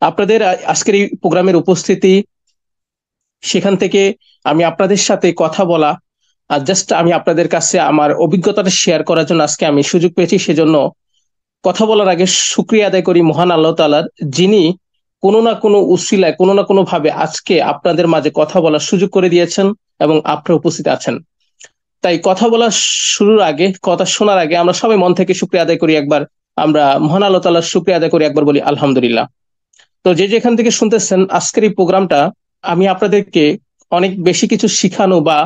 আপনাদের আজকের এই প্রোগ্রামের উপস্থিতি, সেখান থেকে আমি আপনাদের সাথে কথা বলা, আর জাস্ট আমি আপনাদের কাছে আমার অভিজ্ঞতাটা শেয়ার করার জন্য আজকে আমি সুযোগ পেয়েছি। সেজন্য কথা বলার আগে শুক্রিয়া আদায় করি মহান আল্লাহ তাআলার, যিনি কোনো না কোনো উসিলায় কোনো না কোনো ভাবে আজকে আপনাদের মাঝে কথা বলার সুযোগ করে দিয়েছেন এবং আপনারা উপস্থিত আছেন। তাই কথা বলা শুরুর আগে, কথা শোনার আগে আমরা সবাই মন থেকে শুক্রিয়া আদায় করি একবার। আমরা মহান আল্লাহ তাআলার শুক্রিয়া আদায় করি, একবার বলি আলহামদুলিল্লাহ। তো যে যেখান থেকে শুনতেছেন আজকের এই প্রোগ্রামটা, আমি আপনাদেরকে অনেক বেশি কিছু শিখানো বা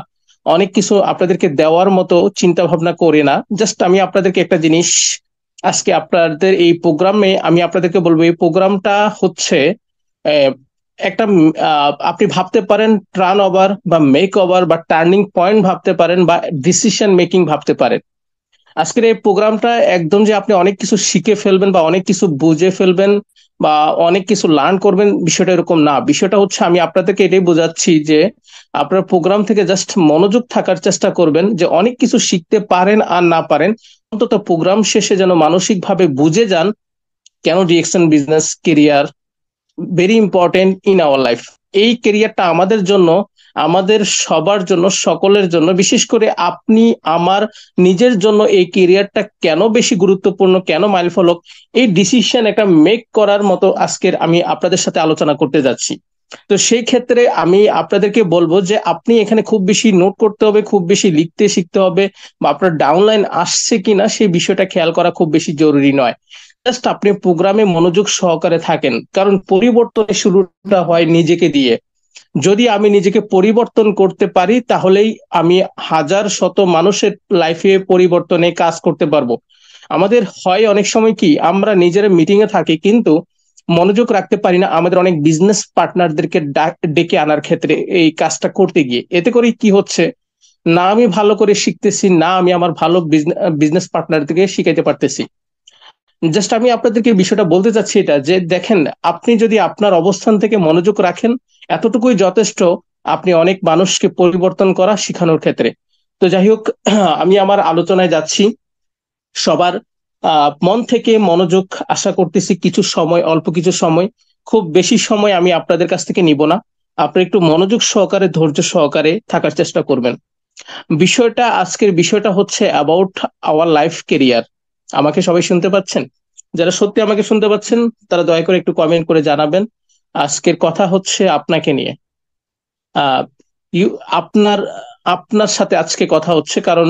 অনেক কিছু আপনাদেরকে দেওয়ার মতো চিন্তা ভাবনা করি না। জাস্ট আমি আপনাদেরকে একটা জিনিস আজকে আপনাদের এই প্রোগ্রামে আমি আপনাদেরকে বলবো, এই প্রোগ্রামটা হচ্ছে আহ, একটা আপনি ভাবতে পারেন টার্ন ওভার বা মেক ওভার বা টার্নিং পয়েন্ট ভাবতে পারেন বা ডিসিশন মেকিং ভাবতে পারেন। আজকের এই প্রোগ্রামটা একদম যে আপনি অনেক কিছু শিখে ফেলবেন বা অনেক কিছু বুঝে ফেলবেন বা অনেক কিছু লার্ন করবেন, বিষয়টা এরকম না। বিষয়টা হচ্ছে আমি আপনাদেরকে এটাই বোঝাচ্ছি যে আপনার প্রোগ্রাম থেকে জাস্ট মনোযোগ থাকার চেষ্টা করবেন, যে অনেক কিছু শিখতে পারেন আর না পারেন, অন্তত প্রোগ্রাম শেষে যেন মানসিকভাবে বুঝে যান কেন DXN business career very important in our life. এই কেরিয়ারটা আমাদের জন্য, আমাদের সবার জন্য, সকলের জন্য, বিশেষ করে আপনি আমার নিজের জন্য এই কেরিয়ারটা কেন বেশি গুরুত্বপূর্ণ, কেন মাইল ফলক, এই ডিসিশন একটা মেক করার মতো আজকের আমি আপনাদের সাথে আলোচনা করতে যাচ্ছি। তো সেই ক্ষেত্রে আমি আপনাদেরকে বলবো যে আপনি এখানে খুব বেশি নোট করতে হবে, খুব বেশি লিখতে শিখতে হবে, বা আপনার ডাউনলাইন আসছে কিনা সেই বিষয়টা খেয়াল করা খুব বেশি জরুরি নয়। জাস্ট আপনি প্রোগ্রামে মনোযোগ সহকারে থাকেন, কারণ পরিবর্তনের শুরুটা হয় নিজেকে দিয়ে। যদি আমি নিজেকে পরিবর্তন করতে পারি, তাহলেই আমি হাজার শত মানুষের লাইফে পরিবর্তনে কাজ করতে পারবো। আমাদের হয় অনেক সময় কি আমরা নিজেরা মিটিং এ থাকি, কিন্তু মনোযোগ রাখতে পারি না আমাদের অনেক বিজনেস পার্টনারদেরকে ডেকে আনার ক্ষেত্রে এই কাজটা করতে গিয়ে। এতে করে কি হচ্ছে, না আমি ভালো করে শিখতেছি, না আমি আমার ভালো বিজনেস পার্টনারদেরকে শিখাইতে পারতেছি। জাস্ট আমি আপনাদেরকে বিষয়টা বলতে চাচ্ছি এটা, যে দেখেন, আপনি যদি আপনার অবস্থান থেকে মনোযোগ রাখেন, এতটুকুই যথেষ্ট আপনি অনেক মানুষকে পরিবর্তন করা শেখানোর ক্ষেত্রে। তো যাই হোক, আমি আমার আলোচনায় যাচ্ছি। সবার মন থেকে মনোযোগ আশা করতেছি, কিছু সময়, অল্প কিছু সময়, খুব বেশি সময় আমি আপনাদের কাছ থেকে নিব না। আপনি একটু মনোযোগ সহকারে, ধৈর্য সহকারে থাকার চেষ্টা করবেন। বিষয়টা, আজকের বিষয়টা হচ্ছে অ্যাবাউট আওয়ার লাইফ কেরিয়ার। আমাকে সবাই শুনতে পাচ্ছেন? যারা সত্যি আমাকে শুনতে পাচ্ছেন তারা দয়া করে একটু কমেন্ট করে জানাবেন। আজকের কথা হচ্ছে আপনাকে নিয়ে। আহ ইউ আপনার আপনার সাথে আজকে কথা হচ্ছে, কারণ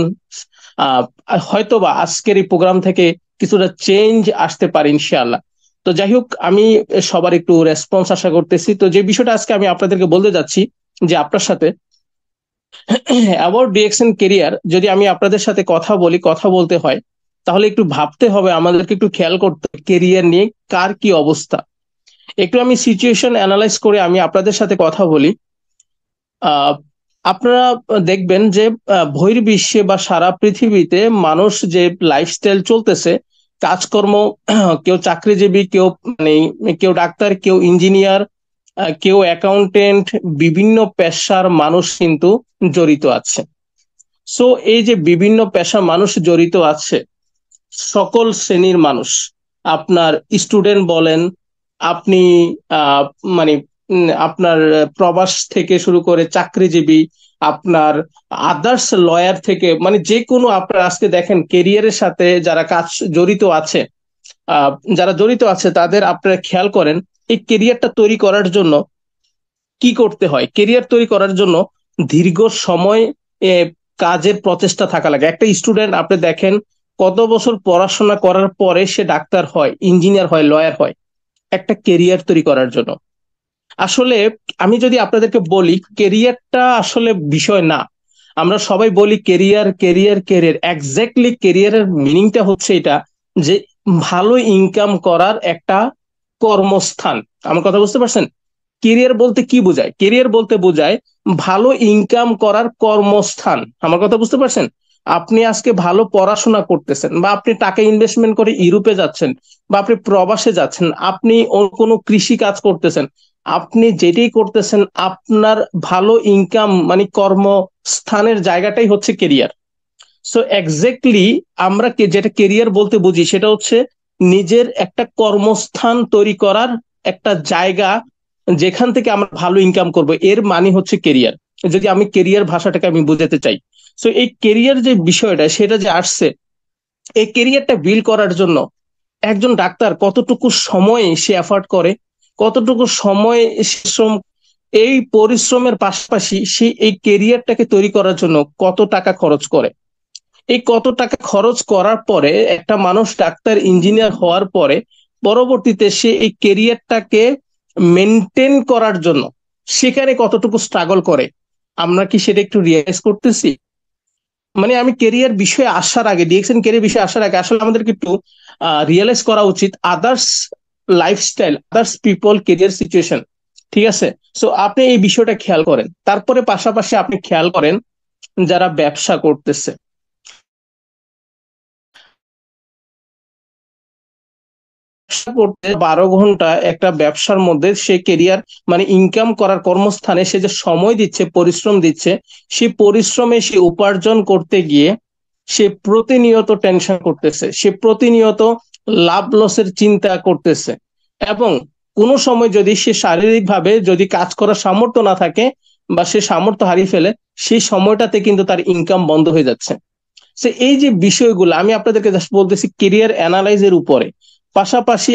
আহ হয়তোবা আজকের এই প্রোগ্রাম থেকে কিছুটা চেঞ্জ আসতে পারে ইনশাআল্লাহ। তো যাই হোক, আমি সবার একটু রেসপন্স আশা করতেছি। তো যে বিষয়টা আজকে আমি আপনাদেরকে বলতে যাচ্ছি, যে আপনার সাথে অ্যাবাউট ডিএক্সএন কেরিয়ার, যদি আমি আপনাদের সাথে কথা বলি, কথা বলতে হয়, তাহলে একটু ভাবতে হবে, আমাদেরকে একটু খেয়াল করতে হবে কেরিয়ার নিয়ে কার কি অবস্থা। একটু আমি সিচুয়েশন অ্যানালাইজ করে আমি আপনাদের সাথে কথা বলি। আহ আপনারা দেখবেন যে বহির্বিশ্বে বা সারা পৃথিবীতে মানুষ যে লাইফস্টাইল চলতেছে, কাজকর্ম, কেউ চাকরিজীবী, কেউ মানে কেউ ডাক্তার, কেউ ইঞ্জিনিয়ার, কেউ অ্যাকাউন্টেন্ট, বিভিন্ন পেশার মানুষ কিন্তু জড়িত আছে। সো এই যে বিভিন্ন পেশা মানুষ জড়িত আছে, সকল শ্রেণীর মানুষ, আপনার স্টুডেন্ট বলেন, আপনি আহ মানে আপনার প্রবাস থেকে শুরু করে চাকরিজীবী, আপনার আদার্স লয়ার থেকে, মানে যে কোনো, আপনার আজকে দেখেন কেরিয়ারের সাথে যারা কাজ জড়িত আছে, আহ যারা জড়িত আছে তাদের আপনারা খেয়াল করেন, এই কেরিয়ারটা তৈরি করার জন্য কি করতে হয়। কেরিয়ার তৈরি করার জন্য দীর্ঘ সময় এ, কাজের প্রচেষ্টা থাকা লাগে। একটা স্টুডেন্ট আপনি দেখেন কত বছর পড়াশোনা করার পরে সে ডাক্তার হয়, ইঞ্জিনিয়ার হয়, লয়ার হয়, একটা কেরিয়ার তৈরি করার জন্য। আসলে আমি যদি আপনাদেরকে বলি, কেরিয়ারটা আসলে বিষয় না। আমরা সবাই বলি কেরিয়ার, কেরিয়ার, কেরিয়ার। এক্স্যাক্টলি কেরিয়ারের মিনিংটা হচ্ছে এটা, যে ভালো ইনকাম করার একটা কর্মস্থান। আমার কথা বুঝতে পারছেন? কেরিয়ার বলতে কি বোঝায়? কেরিয়ার বলতে বোঝায় ভালো ইনকাম করার কর্মস্থান। আমার কথা বুঝতে পারছেন? আপনি আজকে ভালো পড়াশোনা করতেছেন, বা আপনি টাকা ইনভেস্টমেন্ট করে ইউরোপে যাচ্ছেন, বা আপনি প্রবাসে যাচ্ছেন, আপনি কোনো কৃষি কাজ করতেছেন, আপনি যেটাই করতেছেন, আপনার ভালো ইনকাম মানে কর্মস্থানের জায়গাটাই হচ্ছে কেরিয়ার। সো এক্স্যাক্টলি যেটা কেরিয়ার বলতে বুঝি, সেটা হচ্ছে নিজের একটা কর্মস্থান তৈরি করার একটা জায়গা যেখান থেকে আমরা ভালো ইনকাম করব, এর মানে হচ্ছে কেরিয়ার। যদি আমি কেরিয়ার ভাষাটাকে আমি বোঝাতে চাই, তো এই কেরিয়ার যে বিষয়টা সেটা যে আসছে, এই কেরিয়ারটা বিল্ড করার জন্য একজন ডাক্তার কতটুকু সময় সে এফার্ট করে, কতটুকু সময় শ্রম, এই পরিশ্রমের পাশাপাশি সে এই কেরিয়ারটাকে তৈরি করার জন্য কত টাকা খরচ করে। এই কত টাকা খরচ করার পরে একটা মানুষ ডাক্তার ইঞ্জিনিয়ার হওয়ার পরে পরবর্তীতে সে এই কেরিয়ারটাকে মেনটেন করার জন্য সেখানে কতটুকু স্ট্রাগল করে, আমরা কি সেটা একটু রিয়েলাইজ করতেছি? মানে আমি কেরিয়ার বিষয়ে আসার আগে, ডিএক্সএন কেরিয়ার বিষয়ে আসার আগে আসলে আমাদেরকে একটু রিয়েলাইজ করা উচিত others lifestyle, others people career situation. ঠিক আছে? সো আপনি এই বিষয়টা খেয়াল করেন, তারপরে পাশাপাশি আপনি খেয়াল করেন যারা ব্যবসা করতেছে, ব্যবসা করতে 12 ঘন্টা একটা ব্যবসার মধ্যে সে কেরিয়ার মানে ইনকাম করার কর্মস্থানে সে যে সময় দিচ্ছে, পরিশ্রম দিচ্ছে, সেই পরিশ্রমে সে উপার্জন করতে গিয়ে সে প্রতিনিয়ত টেনশন করতেছে, সে প্রতিনিয়ত লাভ লসের চিন্তা করতেছে, এবং কোনো সময় যদি সে শারীরিকভাবে যদি কাজ করার সামর্থ্য না থাকে বা সে সামর্থ্য হারিয়ে ফেলে, সেই সময়টাতে কিন্তু তার ইনকাম বন্ধ হয়ে যাচ্ছে। সে এই যে বিষয়গুলো আমি আপনাদেরকে জাস্ট বলতেছি কেরিয়ার অ্যানালাইজের উপরে। পাশাপাশি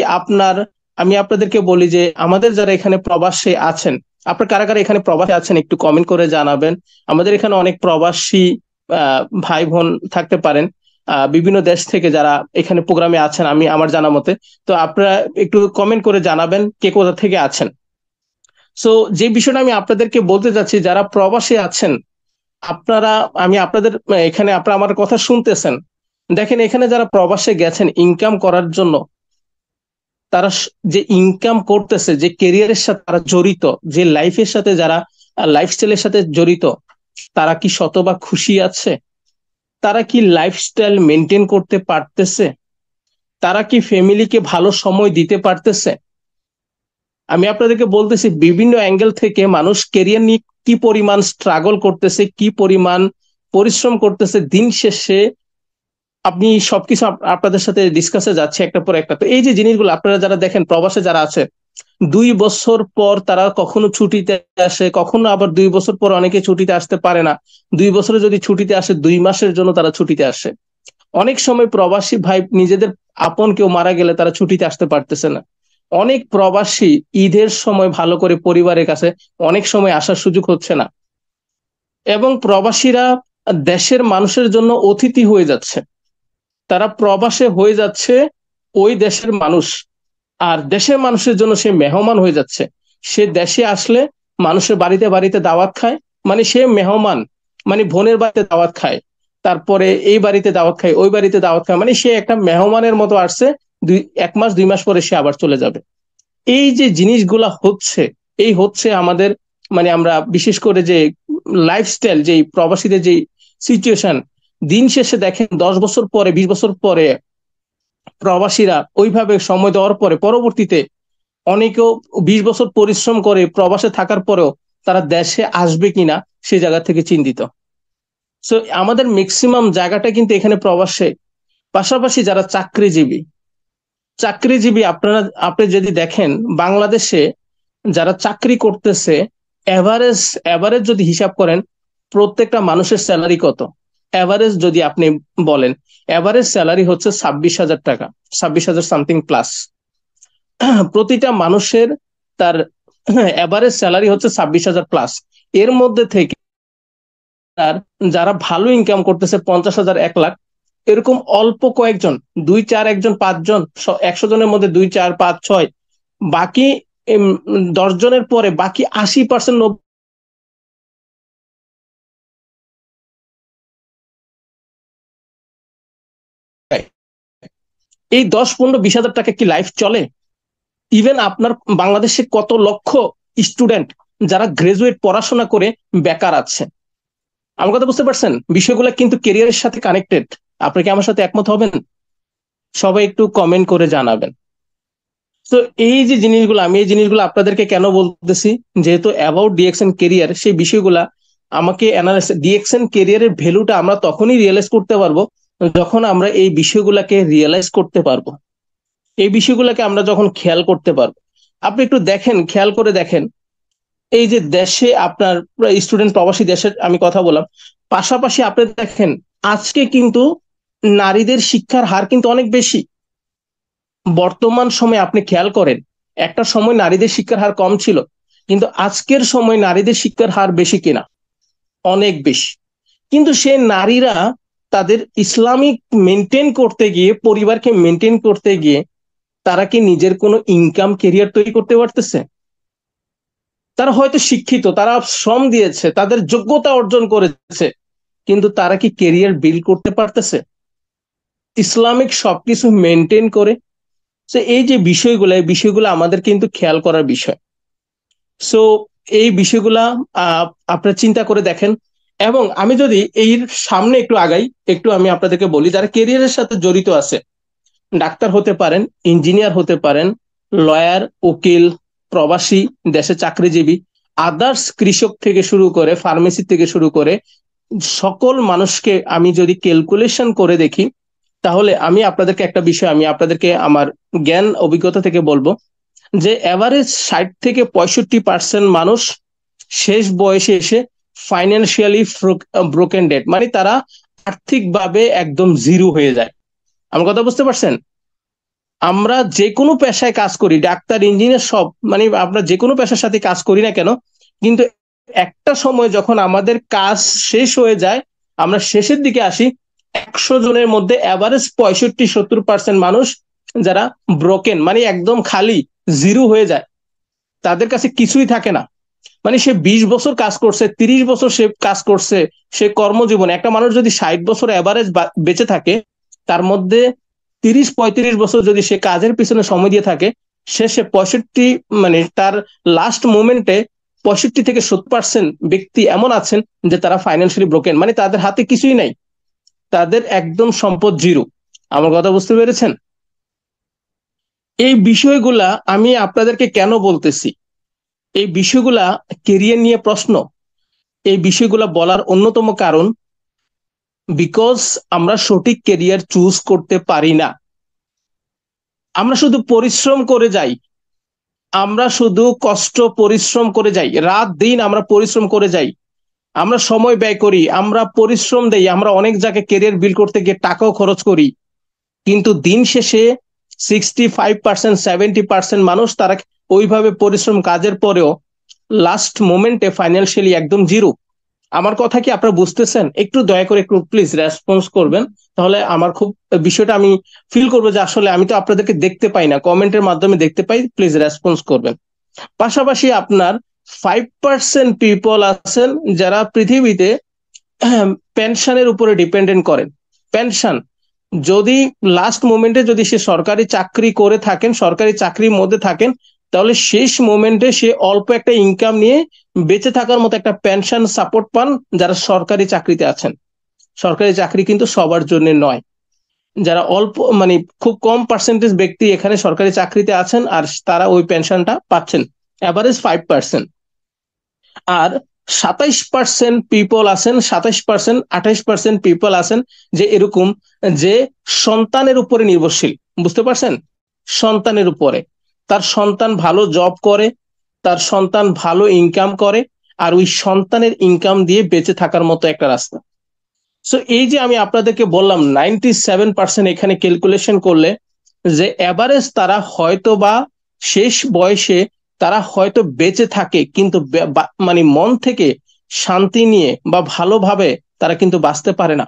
আমি আপনাদেরকে বলি যে আমাদের যারা এখানে প্রবাসী আছেন, আপনার কারা কারা এখানে প্রবাসী আছেন একটু কমেন্ট করে জানাবেন। আমাদের এখানে অনেক প্রবাসী ভাই বোন থাকতে পারেন, বিভিন্ন দেশ থেকে যারা এখানে প্রোগ্রামে আছেন আমি আমার জানা মতে। তো আপনারা একটু কমেন্ট করে জানাবেন কে কোথা থেকে আছেন। সো যে বিষয়টা আমি আপনাদেরকে বলতে চাচ্ছি, যারা প্রবাসী আছেন আপনারা, আমি আপনাদের এখানে আপনারা আমার কথা শুনতেছেন, দেখেন এখানে যারা প্রবাসে গেছেন ইনকাম করার জন্য, তারা যে ইনকাম করতেছে, যে কেরিয়ারের সাথে তারা জড়িত, যে লাইফের সাথে যারা লাইফস্টাইলের সাথে জড়িত, তারা কি শতভাগ খুশি আছে? তারা কি লাইফস্টাইল মেনটেন করতে পারতেছে? তারা কি ফ্যামিলিকে ভালো সময় দিতে পারতেছে? আমি আপনাদেরকে বলতেছি বিভিন্ন অ্যাঙ্গেল থেকে মানুষ কেরিয়ার নিয়ে কি পরিমাণ স্ট্রাগল করতেছে, কি পরিমাণ পরিশ্রম করতেছে, দিন শেষে আপনি সবকিছু আপনাদের সাথে ডিসকাসে যাচ্ছে একটা পর একটা। তো এই যে জিনিসগুলো আপনারা যারা দেখেন প্রবাসে যারা আছে, 2 বছর পর তারা কখনো ছুটিতে আসে, কখনো আবার 2 বছর পর অনেকে ছুটিতে আসতে পারে না। 2 বছরে যদি ছুটিতে আসে 2 মাসের জন্য তারা ছুটিতে আসে। অনেক সময় প্রবাসী ভাই নিজেদের আপন কেউ মারা গেলে তারা ছুটিতে আসতে পারতেছে না। অনেক প্রবাসী ঈদের সময় ভালো করে পরিবারের কাছে অনেক সময় আসার সুযোগ হচ্ছে না, এবং প্রবাসীরা দেশের মানুষের জন্য অতিথি হয়ে যাচ্ছে। তারা প্রবাসে হয়ে যাচ্ছে ওই দেশের মানুষ, আর দেশের মানুষের জন্য সে মেহমান হয়ে যাচ্ছে। সে দেশে আসলে মানুষের বাড়িতে বাড়িতে দাওয়াত খায়, মানে সে মেহমান, মানে বোনের বাড়িতে দাওয়াত খায়, তারপরে এই বাড়িতে দাওয়াত খায়, ওই বাড়িতে দাওয়াত খায়, মানে সে একটা মেহমানের মতো আসছে। 1 মাস 2 মাস পরে সে আবার চলে যাবে। এই যে জিনিসগুলা হচ্ছে, এই হচ্ছে আমাদের, মানে আমরা বিশেষ করে যে লাইফস্টাইল, যে প্রবাসীদের যে সিচুয়েশন, দিন শেষে দেখেন 10 বছর পরে 20 বছর পরে প্রবাসীরা ওইভাবে সময় দেওয়ার পরে পরবর্তীতে অনেকেও 20 বছর পরিশ্রম করে প্রবাসে থাকার পরেও তারা দেশে আসবে কিনা সে জায়গা থেকে চিন্তিত। সো আমাদের ম্যাক্সিমাম জায়গাটা কিন্তু এখানে প্রবাসে। পাশাপাশি যারা চাকরিজীবী, আপনি যদি দেখেন বাংলাদেশে যারা চাকরি করতেছে, এভারেজ এভারেজ যদি হিসাব করেন প্রত্যেকটা মানুষের স্যালারি কত, এভারেজ যদি আপনি বলেন, এভারেজ স্যালারি হচ্ছে 26,000 টাকা, 26,000 সামথিং প্লাস। প্রতিটা মানুষের তার এভারেজ স্যালারি হচ্ছে 26,000 প্লাস। এর মধ্যে থেকে তার যারা ভালো ইনকাম করতেছে 50,000 1 লাখ, এরকম অল্প কয়েকজন, 2 4 একজন 5 জন, 100 জনের মধ্যে 2 4 5 6, বাকি 10 জনের পরে বাকি 80% এই 10 15 20 হাজার টাকা কি লাইফ চলে? ইভেন আপনার বাংলাদেশে কত লক্ষ স্টুডেন্ট যারা গ্রাজুয়েট পড়াশোনা করে বেকার আছে। আমার কথা বুঝতে পারছেন? বিষয়গুলো কিন্তু কেরিয়ারের সাথে কানেক্টেড। আপনি কি আমার সাথে একমত হবেন? সবাই একটু কমেন্ট করে জানাবেন। তো এই যে জিনিসগুলো, আমি এই জিনিসগুলো আপনাদেরকে কেন বলতেছি, যেহেতু অ্যাবাউট ডিএক্সএন কেরিয়ার, সেই বিষয়গুলা আমাকে অ্যানালাইসিস, ডিএক্সএন কেরিয়ারের ভ্যালুটা আমরা তখনই রিয়েলাইজ করতে পারবো যখন আমরা এই বিষয়গুলোকে রিয়েলাইজ করতে পারবো, এই বিষয়গুলোকে আমরা যখন খেয়াল করতে পারবো। আপনি একটু দেখেন, খেয়াল করে দেখেন, এই যে দেশে আপনার স্টুডেন্ট প্রবাসী দেশের আমি কথা বললাম, পাশাপাশি আপনি দেখেন আজকে কিন্তু নারীদের শিক্ষার হার কিন্তু অনেক বেশি। বর্তমান সময়ে আপনি খেয়াল করেন, একটা সময় নারীদের শিক্ষার হার কম ছিল, কিন্তু আজকের সময় নারীদের শিক্ষার হার বেশি কিনা, অনেক বেশি। কিন্তু সে নারীরা তাদের ইসলামিক মেনটেন করতে গিয়ে, পরিবারকে মেনটেন করতে গিয়ে, তারা কি নিজের কোনো ইনকাম কেরিয়ার তৈরি করতে পারতেছে? তারা হয়তো শিক্ষিত, তারা শ্রম দিয়েছে, তাদের যোগ্যতা অর্জন করেছে, কিন্তু তারা কি কেরিয়ার বিল্ড করতে পারতেছে ইসলামিক সবকিছু মেনটেন করে? তো এই যে বিষয়গুলো, এই বিষয়গুলো আমাদের কিন্তু খেয়াল করার বিষয়। সো এই বিষয়গুলা আপনারা চিন্তা করে দেখেন। এবং আমি যদি এর সামনে একটু আগাই, একটু আমি আপনাদেরকে বলি, যারা কেরিয়ারের সাথে জড়িত আছে, ডাক্তার হতে পারেন, ইঞ্জিনিয়ার হতে পারেন, লয়ার, উকিল, প্রবাসী, দেশে চাকরিজীবী, আদার্স, কৃষক থেকে শুরু করে ফার্মেসি থেকে শুরু করে সকল মানুষকে আমি যদি ক্যালকুলেশন করে দেখি, তাহলে আমি আপনাদেরকে একটা বিষয়, আমি আপনাদেরকে আমার জ্ঞান অভিজ্ঞতা থেকে বলবো যে এভারেজ 60 থেকে 65% মানুষ শেষ বয়সে এসে ফাইন্যান্সিয়ালি ব্রোকেন ডেড, মানে তারা আর্থিকভাবে একদম জিরো হয়ে যায়। আমার কথা বুঝতে পারছেন? আমরা যে কোনো পেশায় কাজ করি, ডাক্তার, ইঞ্জিনিয়ার, সব, মানে আমরা যে কোনো পেশার সাথে কাজ করি না কেন, কিন্তু একটা সময় যখন আমাদের কাজ শেষ হয়ে যায়, আমরা শেষের দিকে আসি, 100 জনের মধ্যে এভারেজ 65-70% মানুষ যারা ব্রোকেন, মানে একদম খালি, জিরো হয়ে যায়, তাদের কাছে কিছুই থাকে না। মানে সে 20 বছর কাজ করছে, 30 বছর সে কাজ করছে, সে কর্মজীবনে, একটা মানুষ যদি 60 বছর এভারেজ বেঁচে থাকে, তার মধ্যে 30-35 বছর যদি সে কাজের পিছনে সময় দিয়ে থাকে, শেষে 65, মানে তার লাস্ট মোমেন্টে 65 থেকে 70% ব্যক্তি এমন আছেন যে তারা ফাইন্যান্সিয়ালি ব্রোকেন, মানে তাদের হাতে কিছুই নাই, তাদের একদম সম্পদ জিরো। আমার কথা বুঝতে পেরেছেন? এই বিষয়গুলা আমি আপনাদেরকে কেন বলতেছি, এই বিষয়গুলা কেরিয়ার নিয়ে প্রশ্ন, এই বিষয়গুলা বলার অন্যতম কারণ, বিকজ আমরা সঠিক কেরিয়ার চুজ করতে পারি না। আমরা শুধু পরিশ্রম করে যাই, আমরা শুধু কষ্ট পরিশ্রম করে যাই, রাত দিন আমরা পরিশ্রম করে যাই, আমরা সময় ব্যয় করি, আমরা পরিশ্রম দেই, আমরা অনেক জায়গায় কেরিয়ার বিল্ড করতে গিয়ে টাকাও খরচ করি, কিন্তু দিন শেষে 65%-70% মানুষ তারা ওইভাবে পরিশ্রম কাজের পরেও লাস্ট মোমেন্টে ফাইন্যান্সিয়ালি একদম জিরো। আমার কথা কি আপনারা বুঝতেছেন? একটু দয়া করে একটু প্লিজ রেসপন্স করবেন, তাহলে আমার খুব বিষয়টা আমি ফিল করবো যে আসলে আমি তো আপনাদেরকে দেখতে পাই না, কমেন্টের মাধ্যমে দেখতে পাই, প্লিজ রেসপন্স করবেন। পাশাপাশি আপনার 5% পিপল আছেন যারা পৃথিবীতে পেনশনের উপরে ডিপেন্ডেন্ট করেন। পেনশন, যদি লাস্ট মোমেন্টে যদি সে সরকারি চাকরি করে থাকেন, সরকারি চাকরির মধ্যে থাকেন, তাহলে শেষ মোমেন্টে সে অল্প একটা ইনকাম নিয়ে বেঁচে থাকার মতো একটা পেনশন সাপোর্ট পান যারা সরকারি চাকরিতে আছেন। সরকারি চাকরি কিন্তু সবার জন্য নয়, যারা অল্প, মানে খুব কম পার্সেন্টেজ ব্যক্তি এখানে সরকারি চাকরিতে আছেন আর তারা ওই পেনশনটা পাচ্ছেন, অ্যাভারেজ 5%। আর 27% পিপল আছেন, 27%, 28% পিপল আছেন যে এরকম, যে সন্তানের উপরে নির্ভরশীল। বুঝতে পারছেন? সন্তানের উপরে, তার সন্তান ভালো জব করে, তার সন্তান ভালো ইনকাম করে, আর ওই সন্তানের ইনকাম দিয়ে বেঁচে থাকার মতো একটা রাস্তা। সো এই যে আমি আপনাদেরকে বললাম 97% এখানে ক্যালকুলেশন করলে যে এভারেজ তারা হয়তো বা শেষ বয়সে তারা হয়তো বেঁচে থাকে, কিন্তু মানে মন থেকে শান্তি নিয়ে বা ভালোভাবে তারা কিন্তু বাঁচতে পারে না।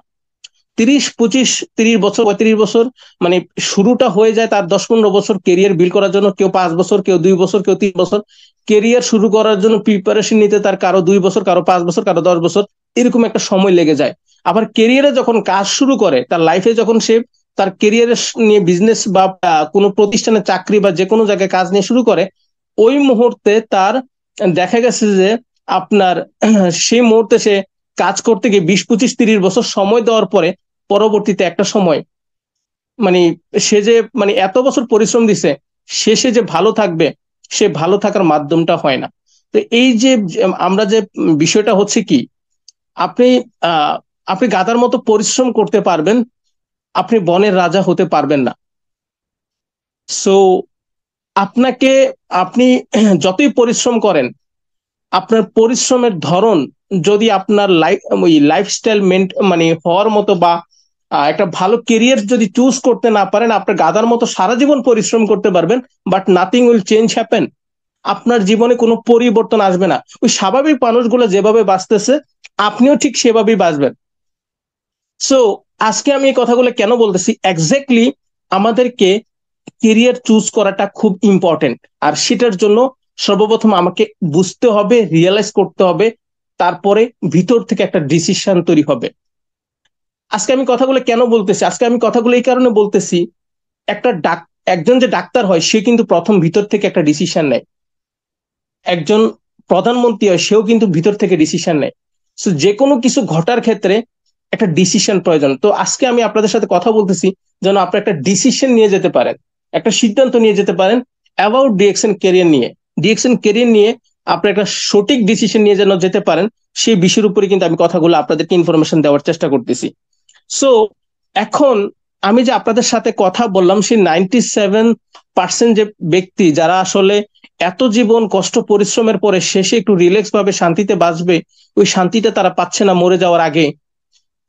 30-25, 30 বছর, 35 বছর, মানে শুরুটা হয়ে যায় তার 10-15 বছর কেরিয়ার বিল্ড করার জন্য, কেউ 5 বছর, কেউ 2 বছর, কেউ 3 বছর কেরিয়ার শুরু করার জন্য প্রিপারেশন নিতে, তার কারো 2 বছর, কারো 5 বছর, কারো 10 বছর, এরকম একটা সময় লেগে যায়। আবার কেরিয়ারে যখন কাজ শুরু করে, তার লাইফে যখন সে তার কেরিয়ার নিয়ে বিজনেস বা কোনো প্রতিষ্ঠানে চাকরি বা যে কোনো জায়গায় কাজ নিয়ে শুরু করে, ওই মুহূর্তে তার দেখা গেছে যে আপনার সেই মুহূর্তে সে কাজ করতে গিয়ে 20-25-30 বছর সময় দেওয়ার পরে পরবর্তীতে একটা সময়, মানে সে যে মানে এত বছর পরিশ্রম দিছে, শেষে যে ভালো থাকবে, সে ভালো থাকার মাধ্যমটা হয় না। তো এই যে আমরা যে বিষয়টা হচ্ছে কি, আপনি আহ আপনি গাধার মতো পরিশ্রম করতে পারবেন, আপনি বনের রাজা হতে পারবেন না। সো আপনাকে, আপনি যতই পরিশ্রম করেন, আপনার পরিশ্রমের ধরন যদি আপনার লাইফস্টাইল মানে হওয়ার মতো, বা একটা ভালো কেরিয়ার যদি চুজ করতে না পারেন, আপনার গাধার মতো সারা জীবন পরিশ্রম করতে পারবেন, but nothing will change happen. আপনার জীবনে কোনো পরিবর্তন আসবে না। ওই স্বাভাবিক মানুষগুলো যেভাবে বাঁচতেছে, আপনিও ঠিক সেভাবেই বাঁচবেন। সো আজকে আমি এই কথাগুলো কেন বলতেছি, এক্স্যাক্টলি আমাদেরকে কেরিয়ার চুজ করাটা খুব ইম্পর্টেন্ট। আর সেটার জন্য সর্বপ্রথম আমাকে বুঝতে হবে, রিয়েলাইজ করতে হবে, তারপরে ভিতর থেকে একটা ডিসিশন তৈরি হবে। আজকে আমি কথাগুলো কেন বলতেছি, আজকে আমি কথাগুলো এই কারণে বলতেছি, একটা একজন যে ডাক্তার হয় সে কিন্তু প্রথম ভিতর থেকে একটা ডিসিশন নেয়। একজন প্রধানমন্ত্রী হয়, সেও কিন্তু ভিতর থেকে ডিসিশন নেয়। সো যে কোনো কিছু ঘটার ক্ষেত্রে একটা ডিসিশন প্রয়োজন। তো আজকে আমি আপনাদের সাথে কথা বলতেছি যেন আপনি একটা ডিসিশন নিয়ে যেতে পারেন, একটা সিদ্ধান্ত নিয়ে যেতে পারেন অ্যাবাউট ডিএক্সএন ক্যারিয়ার নিয়ে। ডিএক্সএন ক্যারিয়ার নিয়ে আপনি একটা সঠিক ডিসিশন নিয়ে যেন যেতে পারেন, সেই বিষয়ের উপরে কিন্তু আমি কথাগুলো আপনাদেরকে ইনফরমেশন দেওয়ার চেষ্টা করতেছি। সো এখন আমি যে আপনাদের সাথে কথা বললাম, সেই 97% যে ব্যক্তি যারা আসলে এত জীবন কষ্ট পরিশ্রমের পরে শেষে একটু রিল্যাক্স ভাবে শান্তিতে বাঁচবে, ওই শান্তিটা তারা পাচ্ছে না মরে যাওয়ার আগে।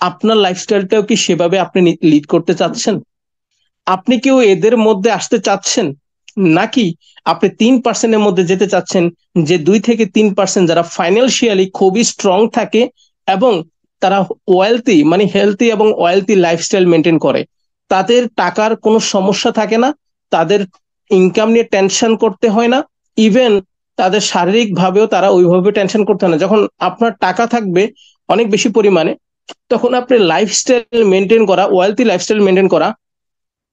আপনার লাইফস্টাইলটাও কি সেভাবে আপনি লিড করতে চাচ্ছেন? আপনি কেউ এদের মধ্যে আসতে চাচ্ছেন, নাকি আপনি 3%-এর মধ্যে যেতে চাচ্ছেন, যে 2 থেকে 3% যারা ফাইন্যান্সিয়ালি খুবই স্ট্রং থাকে এবং তারা ওয়েলথি, মানে হেলথি এবং ওয়েলথি লাইফস্টাইল মেনটেন করে, তাদের টাকার কোনো সমস্যা থাকে না, তাদের ইনকাম নিয়ে টেনশন করতে হয় না, ইভেন তাদের শারীরিক ভাবেও তারা ওইভাবে টেনশন করতে হয় না। যখন আপনার টাকা থাকবে অনেক বেশি পরিমাণে, তখন আপনি লাইফস্টাইল মেনটেন করা, ওয়েলথি লাইফস্টাইল মেনটেন করা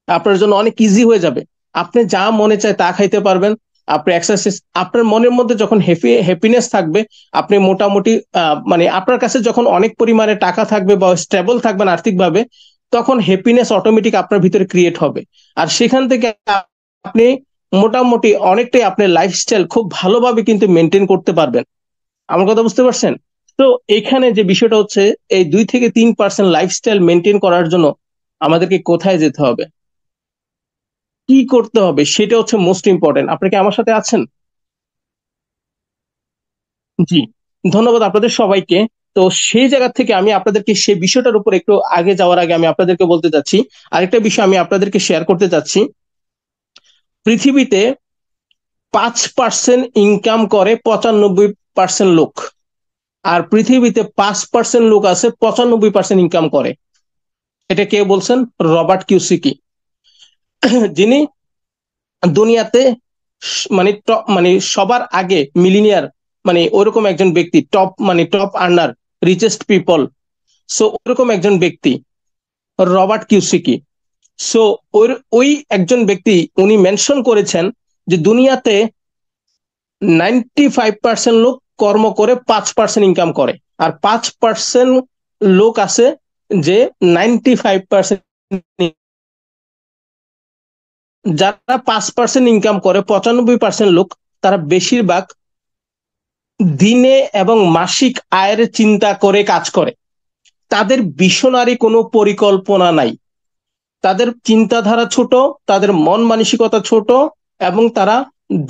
আপনার জন্য অনেক ইজি হয়ে যাবে। আপনি যা মনে চায় তা খাইতে পারবেন। আপনি এক্সারসাইজ, আপনার মনের মধ্যে যখন হ্যাপিনেস থাকবে, আপনি মোটামুটি মানে আপনার কাছে যখন অনেক পরিমাণে টাকা থাকবে বা স্টেবল থাকবেন আর্থিকভাবে, তখন হ্যাপিনেস অটোমেটিক আপনার ভিতরে ক্রিয়েট হবে। আর সেখান থেকে আপনি মোটামুটি অনেকটাই আপনার লাইফস্টাইল খুব ভালোভাবে কিন্তু মেনটেন করতে পারবেন। আমার কথা বুঝতে পারছেন? তো এখানে যে বিষয়টা হচ্ছে, এই 2 থেকে 3% লাইফস্টাইল মেনটেন করার জন্য আমাদেরকে কোথায় যেতে হবে, কি করতে হবে, সেটা হচ্ছে মোস্ট ইম্পর্টেন্ট। আপনি কি আমার সাথে আছেন? জি, ধন্যবাদ আপনাদের সবাইকে। তো সেই জায়গা থেকে আমি আপনাদেরকে সেই বিষয়টার উপর একটু আগে যাওয়ার আগে আমি আপনাদেরকে বলতে চাচ্ছি, আরেকটা বিষয় আমি আপনাদেরকে শেয়ার করতে চাচ্ছি। পৃথিবীতে 5% ইনকাম করে 95% লোক, আর পৃথিবীতে 5% লোক আছে 95% ইনকাম করে। এটা কে বলছেন? রবার্ট কিউসিকি, যিনি দুনিয়াতে মানে টপ, মানে সবার আগে মিলিনিয়ার, মানে ওরকম একজন ব্যক্তি, টপ মানে top earner, richest people. So ওরকম একজন ব্যক্তি রবার্ট কিউসিকি। সো ওই একজন ব্যক্তি উনি মেনশন করেছেন যে দুনিয়াতে 95% লোক কর্ম করে 5% ইনকাম করে, আর 5% লোক আছে যে 95%, যারা 5% ইনকাম করে 95% লোক, তারা বেশিরভাগ দিনে এবং মাসিক আয়ের চিন্তা করে কাজ করে। তাদের ভিশনারি কোনো পরিকল্পনা নাই, তাদের চিন্তাধারা ছোট, তাদের মন মানসিকতা ছোট, এবং তারা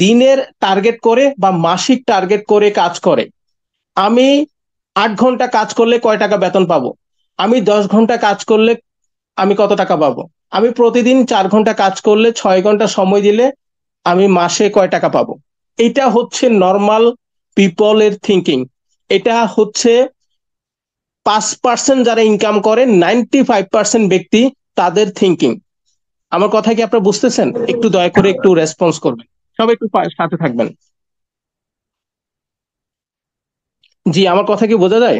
দিনের টার্গেট করে বা মাসিক টার্গেট করে কাজ করে। আমি 8 ঘন্টা কাজ করলে কয় টাকা বেতন পাবো, আমি 10 ঘন্টা কাজ করলে আমি কত টাকা পাবো, আমি প্রতিদিন 4 ঘন্টা কাজ করলে 6 ঘন্টা সময় দিলে আমি মাসে কয় টাকা পাবো। এটা হচ্ছে নর্মাল পিপলের থিঙ্কিং। এটা হচ্ছে 5% যারা ইনকাম করে, 95% ব্যক্তি তাদের থিঙ্কিং। আমার কথা কি আপনারা বুঝতেছেন? একটু দয়া করে একটু রেসপন্স করবেন, সবাই একটু সাথে থাকবেন। জি, আমার কথা কি বোঝা যায়?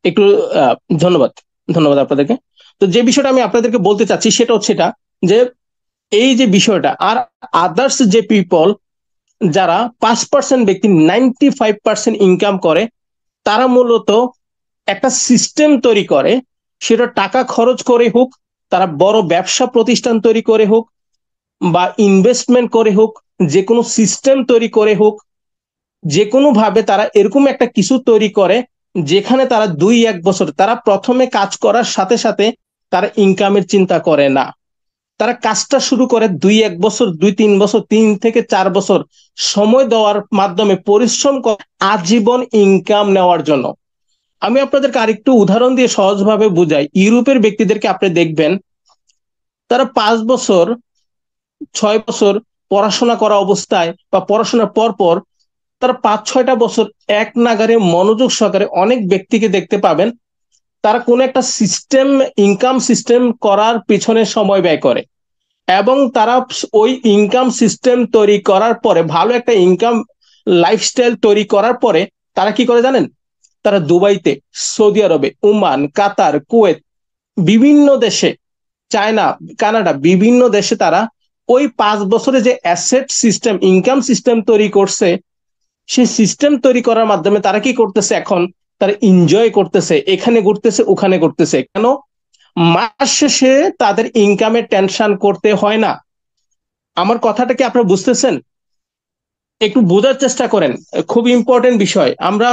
একটু আহ, ধন্যবাদ, ধন্যবাদ আপনাদেরকে। তো যে বিষয়টা আমি আপনাদেরকে বলতে চাচ্ছি সেটা হচ্ছে এটা, যে এই যে বিষয়টা, আর আদার্স যে পিপল যারা 5% ব্যক্তি 95% ইনকাম করে, তারা মূলত একটা সিস্টেম তৈরি করে, সেটা টাকা খরচ করে হোক, তারা বড় ব্যবসা প্রতিষ্ঠান তৈরি করে হোক, বা ইনভেস্টমেন্ট করে হোক, যে কোনো সিস্টেম তৈরি করে হোক, যে কোনো ভাবে তারা এরকম একটা কিছু তৈরি করে, যেখানে তারা 2-1 বছর, তারা প্রথমে কাজ করার সাথে সাথে তারা ইনকামের চিন্তা করে না। তারা কাজটা শুরু করে 2-1 বছর, 2-3 বছর, 3 থেকে 4 বছর সময় দেওয়ার মাধ্যমে পরিশ্রম করে আজীবন ইনকাম নেওয়ার জন্য। আমি আপনাদেরকে আরেকটু উদাহরণ দিয়ে সহজভাবে বুঝাই। ইউরোপের ব্যক্তিদেরকে আপনি দেখবেন, তারা 5 বছর, 6 বছর পড়াশোনা করা অবস্থায় বা পড়াশোনার পর পর তারা 5-6টা বছর এক নাগারে মনোযোগ সহকারে অনেক ব্যক্তিকে দেখতে পাবেন তারা কোনো একটা সিস্টেম, ইনকাম সিস্টেম করার পিছনে সময় ব্যয় করে, এবং তারা ওই ইনকাম সিস্টেম তৈরি করার পরে, ভালো একটা ইনকাম লাইফস্টাইল তৈরি করার পরে তারা কি করে জানেন? তারা দুবাইতে, সৌদি আরবে, ওমান, কাতার, কুয়েত, বিভিন্ন দেশে, চায়না, কানাডা, বিভিন্ন দেশে তারা ওই 5 বছরে যে অ্যাসেট সিস্টেম, ইনকাম সিস্টেম তৈরি করছে, সেই সিস্টেম তৈরি করার মাধ্যমে তারা কি করতেছে? এখন তারা এনজয় করতেছে, এখানে ঘুরতেছে, ওখানে ঘুরতেছে। কেন? মাস শেষে তাদের ইনকামের টেনশন করতে হয় না। আমার কথাটা কি আপনারা বুঝতেছেন? একটু বোঝার চেষ্টা করেন। খুব ইম্পর্টেন্ট বিষয়। আমরা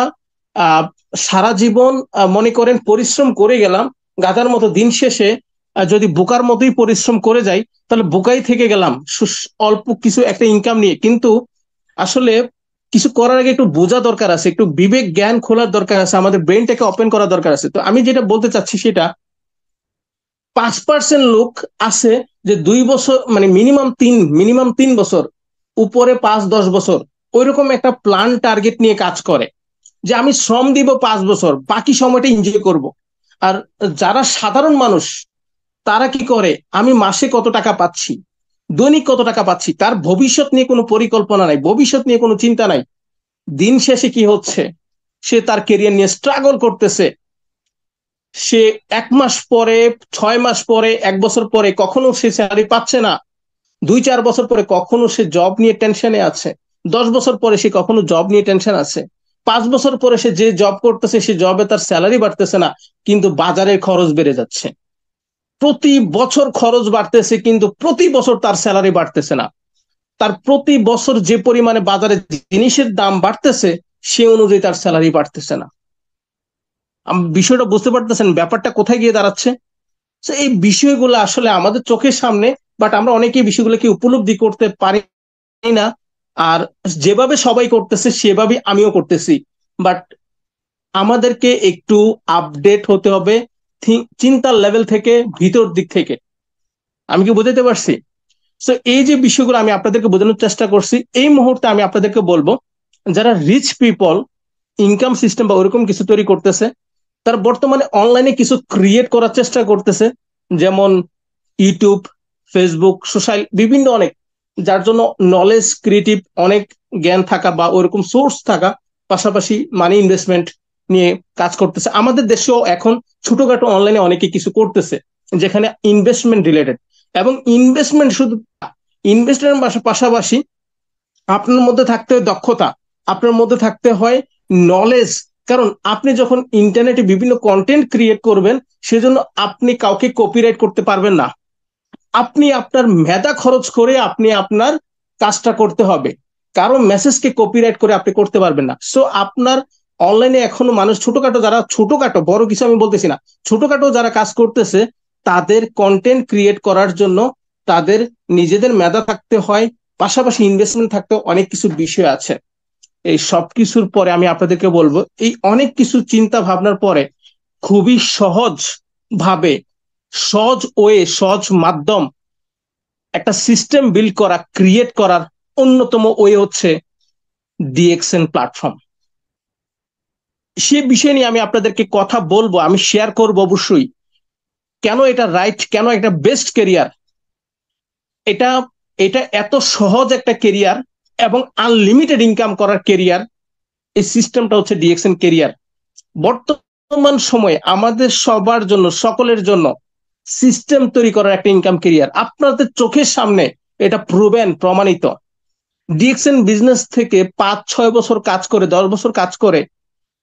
আহ সারা জীবন মনে করেন পরিশ্রম করে গেলাম গাধার মতো, দিন শেষে যদি বোকার মতোই পরিশ্রম করে যাই তাহলে বোকাই থেকে গেলাম অল্প কিছু একটা ইনকাম নিয়ে। কিন্তু আসলে কিছু করার আগে একটু বোঝা দরকার আছে, একটু বিবেক জ্ঞান খোলার দরকার আছে, আমাদের ব্রেনটাকে ওপেন করা দরকার আছে। তো আমি যেটা বলতে চাচ্ছি সেটা, 5% লোক আছে যে 2 বছর, মানে মিনিমাম 3 বছর, উপরে 5-10 বছর ওইরকম একটা প্ল্যান টার্গেট নিয়ে কাজ করে, যে আমি শ্রম দিব 5 বছর, বাকি সময়টা এনজয় করব। আর যারা সাধারণ মানুষ তারা কি করে? আমি মাসে কত টাকা পাচ্ছি, দৈনিক কত টাকা পাচ্ছি, তার ভবিষ্যৎ নিয়ে কোনো পরিকল্পনা নাই, ভবিষ্যৎ নিয়ে কোনো চিন্তা নাই। দিন শেষে কি হচ্ছে? সে তার কেরিয়ার নিয়ে স্ট্রাগল করতেছে। সে 1 মাস পরে, 6 মাস পরে, 1 বছর পরে কখনো সে স্যালারি পাচ্ছে না। 2-4 বছর পরে কখনো সে জব নিয়ে টেনশনে আছে। 10 বছর পরে সে কখনো জব নিয়ে টেনশন আছে। 5 বছর পরে সে যে জব করতেছে সে জবে তার স্যালারি বাড়তেছে না, কিন্তু বাজারের খরচ বেড়ে যাচ্ছে। প্রতি বছর খরচ বাড়তেছে কিন্তু প্রতি বছর তার স্যালারি বাড়তেছে না। তার প্রতি বছর যে পরিমাণে বাজারে জিনিসের দাম বাড়তেছে সে অনুযায়ী তার স্যালারি বাড়তেছে না। বিষয়টা বুঝতে পারতেছেন ব্যাপারটা কোথায় গিয়ে দাঁড়াচ্ছে? এই বিষয়গুলো আসলে আমাদের চোখের সামনে, বাট আমরা অনেকেই বিষয়গুলোকে উপলব্ধি করতে পারি না। আর যেভাবে সবাই করতেছে সেভাবে আমিও করতেছি, বাট আমাদেরকে একটু আপডেট হতে হবে চিন্তার লেভেল থেকে, ভিতর দিক থেকে। আমি কি বোঝাতে পারছি? তো এই যে বিষয়গুলো আমি আপনাদেরকে বোঝানোর চেষ্টা করছি, এই মুহূর্তে আমি আপনাদেরকে বলবো, যারা রিচ পিপল ইনকাম সিস্টেম বা ওরকম কিছু তৈরি করতেছে, তারা বর্তমানে অনলাইনে কিছু ক্রিয়েট করার চেষ্টা করতেছে, যেমন ইউটিউব, ফেসবুক, সোশ্যাল, বিভিন্ন অনেক, যার জন্য নলেজ, ক্রিয়েটিভ অনেক জ্ঞান থাকা বা ওরকম সোর্স থাকা, পাশাপাশি মানি ইনভেস্টমেন্ট নিয়ে কাজ করতেছে। আমাদের দেশেও এখন ছোটখাটো অনলাইনে অনেকে কিছু করতেছে যেখানে ইনভেস্টমেন্ট রিলেটেড, এবং ইনভেস্টমেন্ট শুধু ইনভেস্টমেন্টের পাশাপাশি আপনার মধ্যে থাকতে হয় দক্ষতা, আপনার মধ্যে থাকতে হয় নলেজ। কারণ আপনি যখন ইন্টারনেটে বিভিন্ন কন্টেন্ট ক্রিয়েট করবেন, সেজন্য আপনি কাউকে কপিরাইট করতে পারবেন না। আপনি আপনার মেধা খরচ করে আপনি আপনার কাজটা করতে হবে। কারো মেসেজকে কপিরাইট করে আপনি করতে পারবেন না। সো আপনার অনলাইনে এখনো মানুষ ছোটখাটো, যারা ছোটখাটো, বড় কিছু আমি বলতেছি না, ছোটখাটো যারা কাজ করতেছে, তাদের কন্টেন্ট ক্রিয়েট করার জন্য তাদের নিজেদের মেধা থাকতে হয়, পাশাপাশি ইনভেস্টমেন্ট থাকতে অনেক কিছু বিষয় আছে। এই সব কিছুর পরে আমি আপনাদেরকে বলবো, এই অনেক কিছু চিন্তা ভাবনার পরে খুবই সহজ ভাবে, সহজ ওয়ে, সহজ মাধ্যম, একটা সিস্টেম বিল্ড করা, ক্রিয়েট করার অন্যতম ওয়ে হচ্ছে ডিএক্সএন প্ল্যাটফর্ম। সে বিষয় নিয়ে আমি আপনাদেরকে কথা বলবো, আমি শেয়ার করব অবশ্যই, কেন এটা রাইট, কেন একটা বেস্ট কেরিয়ার। এটা এটা এত সহজ একটা কেরিয়ার এবং আনলিমিটেড ইনকাম করার কেরিয়ার। এই সিস্টেমটা হচ্ছে ডিএক্সএন কেরিয়ার। বর্তমান সময়ে আমাদের সবার জন্য, সকলের জন্য সিস্টেম তৈরি করার একটা ইনকাম কেরিয়ার। আপনাদের চোখের সামনে এটা প্রুভেন, প্রমাণিত। ডিএক্সএন বিজনেস থেকে 5-6 বছর কাজ করে, 10 বছর কাজ করে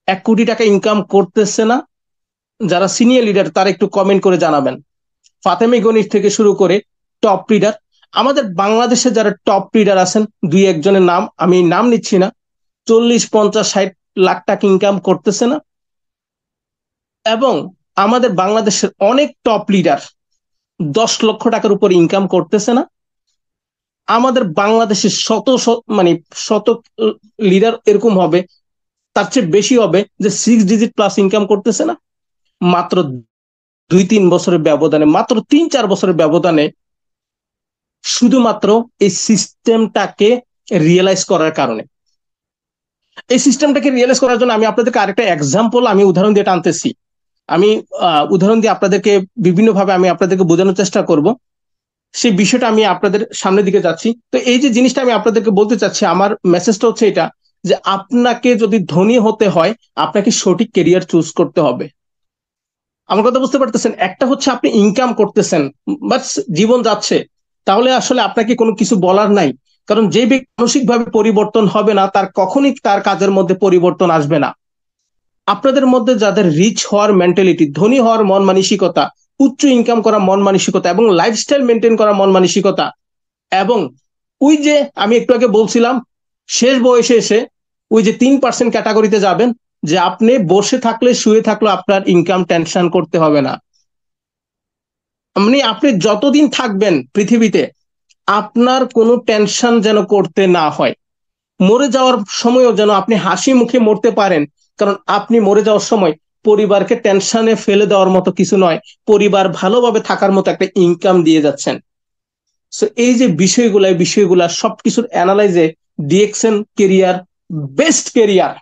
1 কোটি টাকা ইনকাম করতেছে না? যারা সিনিয়র লিডার তারা একটু কমেন্ট করে জানাবেন। ফাতেমি গণিত থেকে শুরু করে টপ লিডার, আমাদের বাংলাদেশে যারা টপ লিডার আছেন, 2-1 জনের নাম আমি নাম নিচ্ছি না, 40-50-60 লাখ টাকা ইনকাম করতেছে না? এবং আমাদের বাংলাদেশের অনেক টপ লিডার 10 লক্ষ টাকার উপর ইনকাম করতেছে না? আমাদের বাংলাদেশে মানে শত লিডার এরকম হবে, তার চেয়ে বেশি হবে যে 6 ডিজিট প্লাস ইনকাম করতেছে না। মাত্র 2-3 বছরের ব্যবধানে, মাত্র 3-4 বছরের ব্যবধানে, শুধুমাত্র এই সিস্টেমটাকে রিয়েলাইজ করার কারণে। এই সিস্টেমটাকে রিয়েলাইজ করার জন্য আমি আপনাদেরকে আরেকটা এক্সাম্পল, আমি উদাহরণ দিয়ে টানতেছি। আমি উদাহরণ দিয়ে আপনাদেরকে বিভিন্নভাবে আমি আপনাদেরকে বোঝানোর চেষ্টা করব। সেই বিষয়টা আমি আপনাদের সামনের দিকে যাচ্ছি। তো এই যে জিনিসটা আমি আপনাদেরকে বলতে চাচ্ছি, আমার মেসেজটা হচ্ছে এটা, যে আপনাকে যদি ধনী হতে হয়, আপনাকে সঠিক কেরিয়ার চুজ করতে হবে। আমার কথা বুঝতে পারতেছেন? একটা হচ্ছে আপনি ইনকাম করতেছেন, বাট জীবন যাচ্ছে, তাহলে আসলে আপনাকে কোনো কিছু বলার নাই। কারণ যে ব্যক্তি মানসিকভাবে পরিবর্তন হবে না, তার কখনই তার কাজের মধ্যে পরিবর্তন আসবে না। আপনাদের মধ্যে যাদের রিচ হওয়ার মেন্টালিটি, ধনী হওয়ার মন মানসিকতা, উচ্চ ইনকাম করা মন মানসিকতা এবং লাইফস্টাইল মেনটেন করা মন মানসিকতা, এবং ওই যে আমি একটু আগে বলছিলাম শেষ বয়সে এসে ওই যে 3% ক্যাটাগরিতে যাবেন, যে আপনি বসে থাকলে শুয়ে থাকলে আপনার ইনকাম টেনশন করতে হবে না। মানে আপনি যতদিন থাকবেন পৃথিবীতে, আপনার কোনো টেনশন যেন করতে না হয়। মরে যাওয়ার সময়ও যেন আপনি হাসি মুখে মরতে পারেন। কারণ আপনি মরে যাওয়ার সময় পরিবারকে টেনশনে ফেলে দেওয়ার মতো কিছু নয়, পরিবার ভালোভাবে থাকার মতো একটা ইনকাম দিয়ে যাচ্ছেন। সো এই যে বিষয়গুলা সবকিছুর অ্যানালাইজে DXN career best career.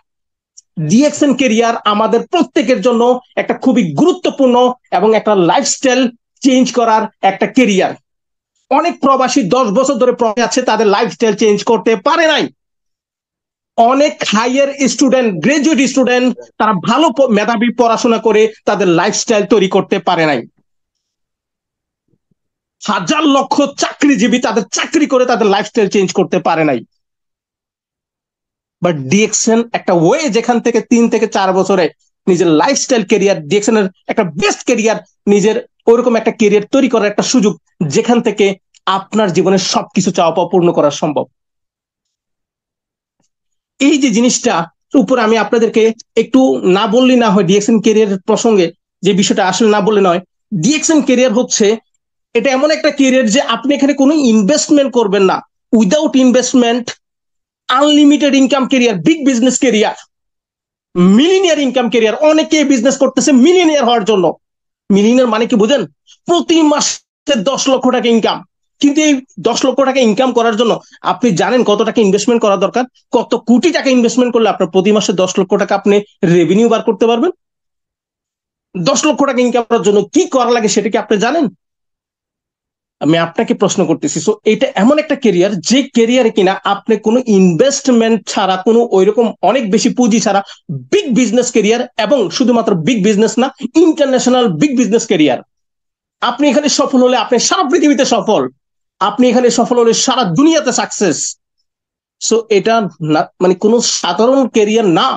DXN career আমাদের প্রত্যেকের জন্য একটা খুবই গুরুত্বপূর্ণ এবং একটা লাইফস্টাইল চেঞ্জ করার একটা কেরিয়ার। অনেক প্রবাসী 10 বছর ধরে প্রবাসী আছে, তাদের লাইফস্টাইল চেঞ্জ করতে পারে নাই। অনেক হাইয়ার স্টুডেন্ট, গ্রাজুয়েট স্টুডেন্ট, তারা ভালো মেধাবী পড়াশোনা করে তাদের লাইফস্টাইল তৈরি করতে পারে নাই। হাজার লক্ষ চাকরিজীবী তাদের চাকরি করে তাদের লাইফস্টাইল চেঞ্জ করতে পারে নাই। বাট ডিএক্সএন একটা ওয়ে, যেখান থেকে 3 থেকে 4 বছরে নিজের লাইফস্টাইল কেরিয়ার, ডিএক্সএন এর একটা বেস্ট কেরিয়ার, নিজের ওইরকম একটা কেরিয়ার তৈরি করার একটা সুযোগ, যেখান থেকে আপনার জীবনের সবকিছু চাওয়া পাওয়া পূর্ণ করা সম্ভব। এই যে জিনিসটা উপর আমি আপনাদেরকে একটু না বললে না হয়, ডিএক্সএন কেরিয়ার প্রসঙ্গে যে বিষয়টা আসলে না বললে নয়। ডিএক্সএন কেরিয়ার হচ্ছে, এটা এমন একটা কেরিয়ার যে আপনি এখানে কোনো ইনভেস্টমেন্ট করবেন না। Without investment unlimited income career, big business career, millionaire income career. অনেকে বিজনেস করতেছে মিলিনিয়ার হওয়ার জন্য। মিলিনিয়ার মানে কি বুঝেন? প্রতি মাসে 10 লক্ষ টাকা ইনকাম। কিন্তু এই 10 লক্ষ টাকা ইনকাম করার জন্য আপনি জানেন কত টাকা ইনভেস্টমেন্ট করা দরকার? কত কোটি টাকা ইনভেস্টমেন্ট করলে আপনার প্রতি মাসে 10 লক্ষ টাকা আপনি রেভিনিউ বার করতে পারবেন? 10 লক্ষ টাকা ইনকাম করার জন্য কি করা লাগে সেটা কি আপনি জানেন? আমি আপনাকে প্রশ্ন করতেছি। সো এটা এমন একটা কেরিয়ার, যে কেরিয়ারে কিনা আপনি কোনো ইনভেস্টমেন্ট ছাড়া, কোনো ওইরকম অনেক বেশি পুঁজি ছাড়া, বিগ বিজনেস কেরিয়ার, এবং শুধুমাত্র বিগ বিজনেস না, ইন্টারন্যাশনাল বিগ বিজনেস কেরিয়ার। আপনি এখানে সফল হলে আপনি সারা পৃথিবীতে সফল, আপনি এখানে সফল হলে সারা দুনিয়াতে সাকসেস। সো এটা না, মানে কোনো সাধারণ কেরিয়ার না।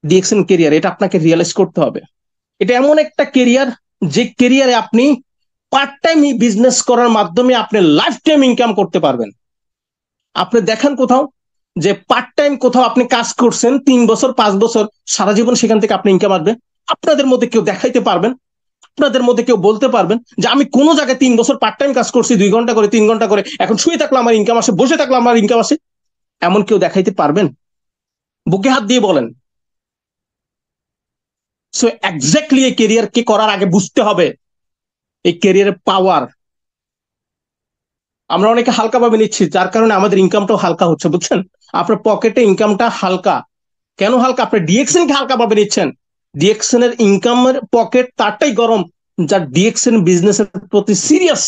ডিএক্সএন কেরিয়ার, এটা আপনাকে রিয়েলাইজ করতে হবে। এটা এমন একটা কেরিয়ার, যে কেরিয়ারে আপনি পার্ট টাইম বিজনেস করার মাধ্যমে আপনি লাইফ টাইম ইনকাম করতে পারবেন। আপনি দেখেন কোথাও যে পার্ট টাইম কোথাও আপনি কাজ করছেন 3 বছর 5 বছর, সারা জীবন সেখান থেকে আপনি ইনকাম আসবে? আপনাদের মধ্যে কেউ দেখাইতে পারবেন? আপনাদের মধ্যে কেউ বলতে পারবেন যে আমি কোন জায়গায় 3 বছর পার্ট টাইম কাজ করছি, 2 ঘন্টা করে 3 ঘন্টা করে, এখন শুয়ে থাকলে আমার ইনকাম আসে, বসে থাকলে আমার ইনকাম আসে? এমন কেউ দেখাইতে পারবেন? বুকে হাত দিয়ে বলেন। সো এক্স্যাক্টলি এই কেরিয়ার কে করার আগে বুঝতে হবে এই কেরিয়ারের পাওয়ার। আমরা অনেকে হালকা ভাবে নিচ্ছি, যার কারণে আমাদের ইনকামটাও হালকা হচ্ছে, বুঝছেন? আপনার পকেটে ইনকামটা হালকা। কেন হালকা? আপনি ডিএক্সএন কে হালকা ভাবে নিচ্ছেন। ডিএক্সএন এর ইনকামের পকেট তারটাই গরম, যা ডিএক্সএন বিজনেসের প্রতি সিরিয়াস।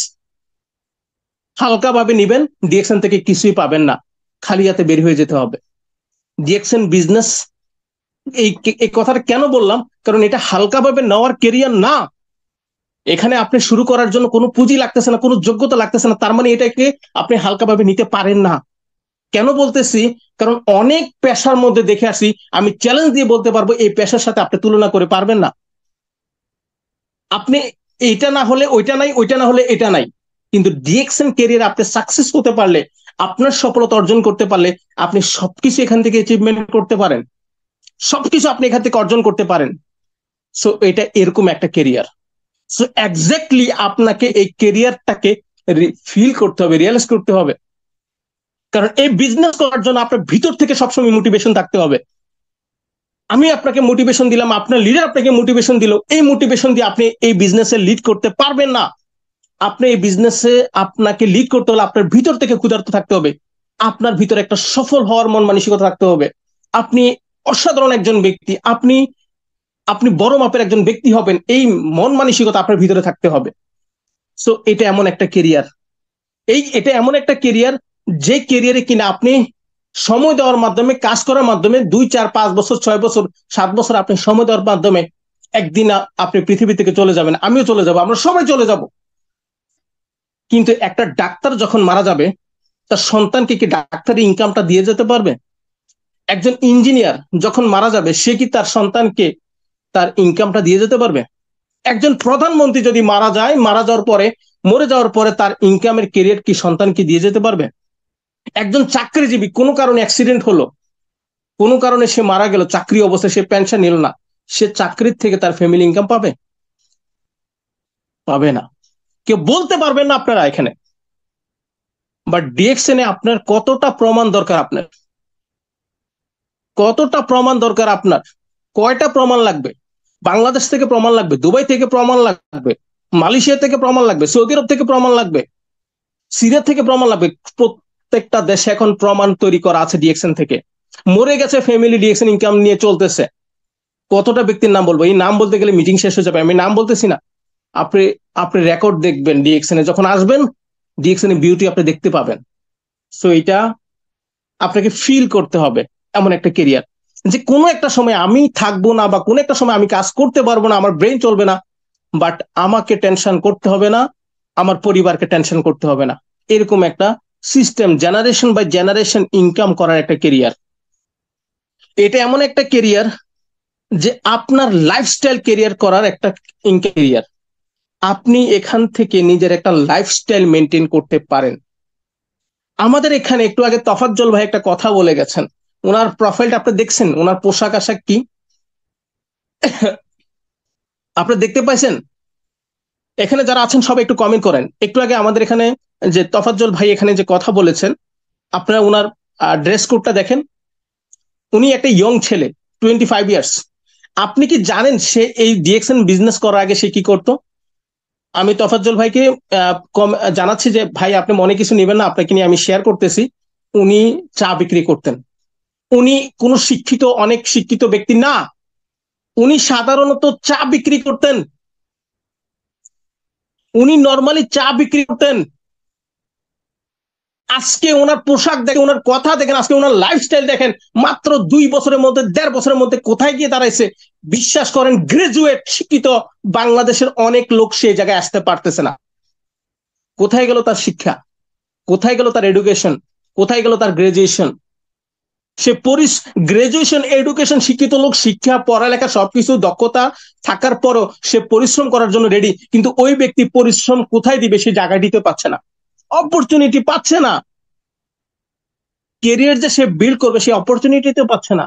হালকা ভাবে নিবেন, ডিএক্সএন থেকে কিছুই পাবেন না, খালি হাতে বের হয়ে যেতে হবে। ডিএক্সএন বিজনেস, এই এই কথাটা কেন বললাম? কারণ এটা হালকা ভাবে নেওয়ার কেরিয়ার না। এখানে আপনি শুরু করার জন্য কোনো পুঁজি লাগতেছে না, কোনো যোগ্যতা লাগতেছে না, তার মানে এটাকে আপনি হালকা ভাবে নিতে পারেন না। কেন বলতেছি? কারণ অনেক পেশার মধ্যে দেখে আসি, আমি চ্যালেঞ্জ দিয়ে বলতে পারবো এই পেশার সাথে আপনি তুলনা করে পারবেন না। আপনি এইটা না হলে ওইটা নাই, ওইটা না হলে এটা নাই। কিন্তু ডিএক্সএন ক্যারিয়ার আপনি সাকসেস হতে পারলে, আপনার সফলতা অর্জন করতে পারলে, আপনি সবকিছু এখান থেকে অ্যাচিভমেন্ট করতে পারেন, সবকিছু আপনি এখান থেকে অর্জন করতে পারেন। সো এটা এরকম একটা ক্যারিয়ার। সো এক্স্যাক্টলি আপনাকে এই কেরিয়ারটাকে ফিল করতে হবে, রিয়েলাইজ করতে হবে। কারণ এই বিজনেস করার জন্য আপনার ভিতর থেকে সবসময় মোটিভেশন থাকতে হবে। আমি আপনাকে মোটিভেশন দিলাম, আপনার লিডার আপনাকে মোটিভেশন দিল, এই মোটিভেশন দিয়ে আপনি এই বিজনেসে লিড করতে পারবেন না। আপনি এই বিজনেসে আপনাকে লিড করতে হলে আপনার ভিতর থেকে ক্ষুধার্ত থাকতে হবে, আপনার ভিতরে একটা সফল হওয়ার মন মানসিকতা থাকতে হবে। আপনি অসাধারণ একজন ব্যক্তি, আপনি আপনি বড় মাপের একজন ব্যক্তি হবেন, এই মন মানসিকতা আপনার ভিতরে থাকতে হবে। সো এটা এমন একটা কেরিয়ার, এটা এমন একটা কেরিয়ার যে কেরিয়ারে কিনা আপনি সময় দেওয়ার মাধ্যমে, কাজ করার মাধ্যমে 2, 4, 5 বছর, 6 বছর, 7 বছর আপনি সময় দেওয়ার মাধ্যমে একদিন আপনি পৃথিবী থেকে চলে যাবেন, আমিও চলে যাব, আমরা সবাই চলে যাব। কিন্তু একটা ডাক্তার যখন মারা যাবে, তার সন্তানকে কি ডাক্তারি ইনকামটা দিয়ে যেতে পারবে? একজন ইঞ্জিনিয়ার যখন মারা যাবে, সে কি তার সন্তানকে তার ইনকামটা দিয়ে যেতে পারবে? একজন প্রধানমন্ত্রী যদি মারা যায়, মরে যাওয়ার পরে তার ইনকামের কেরিয়ার কি সন্তানকে দিয়ে যেতে পারবে? একজন চাকরিজীবী কোনো কারণে অ্যাক্সিডেন্ট হলো, কোনো কারণে সে মারা গেল, চাকরি অবস্থায় সে পেনশন নিল না, সে চাকরির থেকে তার ফ্যামিলি ইনকাম পাবে? পাবে না। কেউ বলতে পারবেন না আপনারা এখানে। বাট ডিএক্সএনে আপনার কতটা প্রমাণ দরকার, আপনার কতটা প্রমাণ দরকার, আপনার কয়টা প্রমাণ লাগবে? বাংলাদেশ থেকে প্রমাণ লাগবে, দুবাই থেকে প্রমাণ লাগবে, মালয়েশিয়া থেকে প্রমাণ লাগবে, সৌদি আরব থেকে প্রমাণ লাগবে, সিরিয়া থেকে প্রমাণ লাগবে। প্রত্যেকটা দেশে এখন প্রমাণ তৈরি করা আছে ডিএক্সএন থেকে। মরে গেছে ফ্যামিলি, ডিএক্সএন ইনকাম নিয়ে চলতেছে। কতটা ব্যক্তির নাম বলবো? এই নাম বলতে গেলে মিটিং শেষ হয়ে যাবে, আমি নাম বলতেছি না। আপনি আপনি রেকর্ড দেখবেন, ডিএক্সএন এ যখন আসবেন, ডিএক্সএন এর বিউটি আপনি দেখতে পাবেন। সো এটা আপনাকে ফিল করতে হবে, এমন একটা কেরিয়ার যে কোনো একটা সময় আমি থাকবো না, বা কোনো একটা সময় আমি কাজ করতে পারবো না, আমার ব্রেন চলবে না, বাট আমাকে টেনশন করতে হবে না, আমার পরিবারকে টেনশন করতে হবে না। এরকম একটা system, generation by generation income করার একটা কেরিয়ার। এটা এমন একটা কেরিয়ার যে আপনার লাইফস্টাইল কেরিয়ার করার একটা কেরিয়ার। আপনি এখান থেকে নিজের একটা লাইফস্টাইল মেনটেন করতে পারেন। আমাদের এখানে একটু আগে তফাজ্জল ভাই একটা কথা বলে গেছেন, ওনার প্রোফাইলটা আপনি দেখছেন, ওনার পোশাক আশাক কি আপনি দেখতে পাইছেন? এখানে যারা আছেন সবাই একটু কমেন্ট করেন। একটু আগে আমাদের এখানে যে তফাজ্জল ভাই এখানে যে কথা বলেছেন, আপনারা ওনার ড্রেস কোডটা দেখেন। উনি একটা ইয়ং ছেলে, 25 ইয়ার্স। আপনি কি জানেন সে এই ডিএক্সএন বিজনেস করার আগে সে কি করতো? আমি তফাজ্জল ভাইকে জানাচ্ছি যে ভাই আপনি মনে কিছু নেবেন না, আপনাকে নিয়ে আমি শেয়ার করতেছি। উনি চা বিক্রি করতেন। উনি কোনো শিক্ষিত, অনেক শিক্ষিত ব্যক্তি না, উনি সাধারণত চা বিক্রি করতেন। উনি নর্মালি চা বিক্রি করতেন। আজকে ওনার পোশাক দেখেন, ওনার কথা দেখেন, আজকে ওনার লাইফস্টাইল দেখেন। মাত্র 2 বছরের মধ্যে, 1.5 বছরের মধ্যে কোথায় গিয়ে দাঁড়াইছে! বিশ্বাস করেন, গ্রাজুয়েট শিক্ষিত বাংলাদেশের অনেক লোক সেই জায়গায় আসতে পারতেছে না। কোথায় গেল তার শিক্ষা? কোথায় গেল তার এডুকেশন? কোথায় গেল তার গ্রাজুয়েশন? সে গ্রাজুয়েশন, এডুকেশন, শিক্ষিত লোক, শিক্ষা, পড়ালেখা, সবকিছু দক্ষতা থাকার পরও সে পরিশ্রম করার জন্য রেডি, কিন্তু ওই ব্যক্তি পরিশ্রম কোথায় দিবে সে জায়গায় দিতে পারছে না, অপরচুনিটি পাচ্ছে না। কেরিয়ার যে সে বিল্ড করবে সে অপরচুনিটিতে পাচ্ছে না।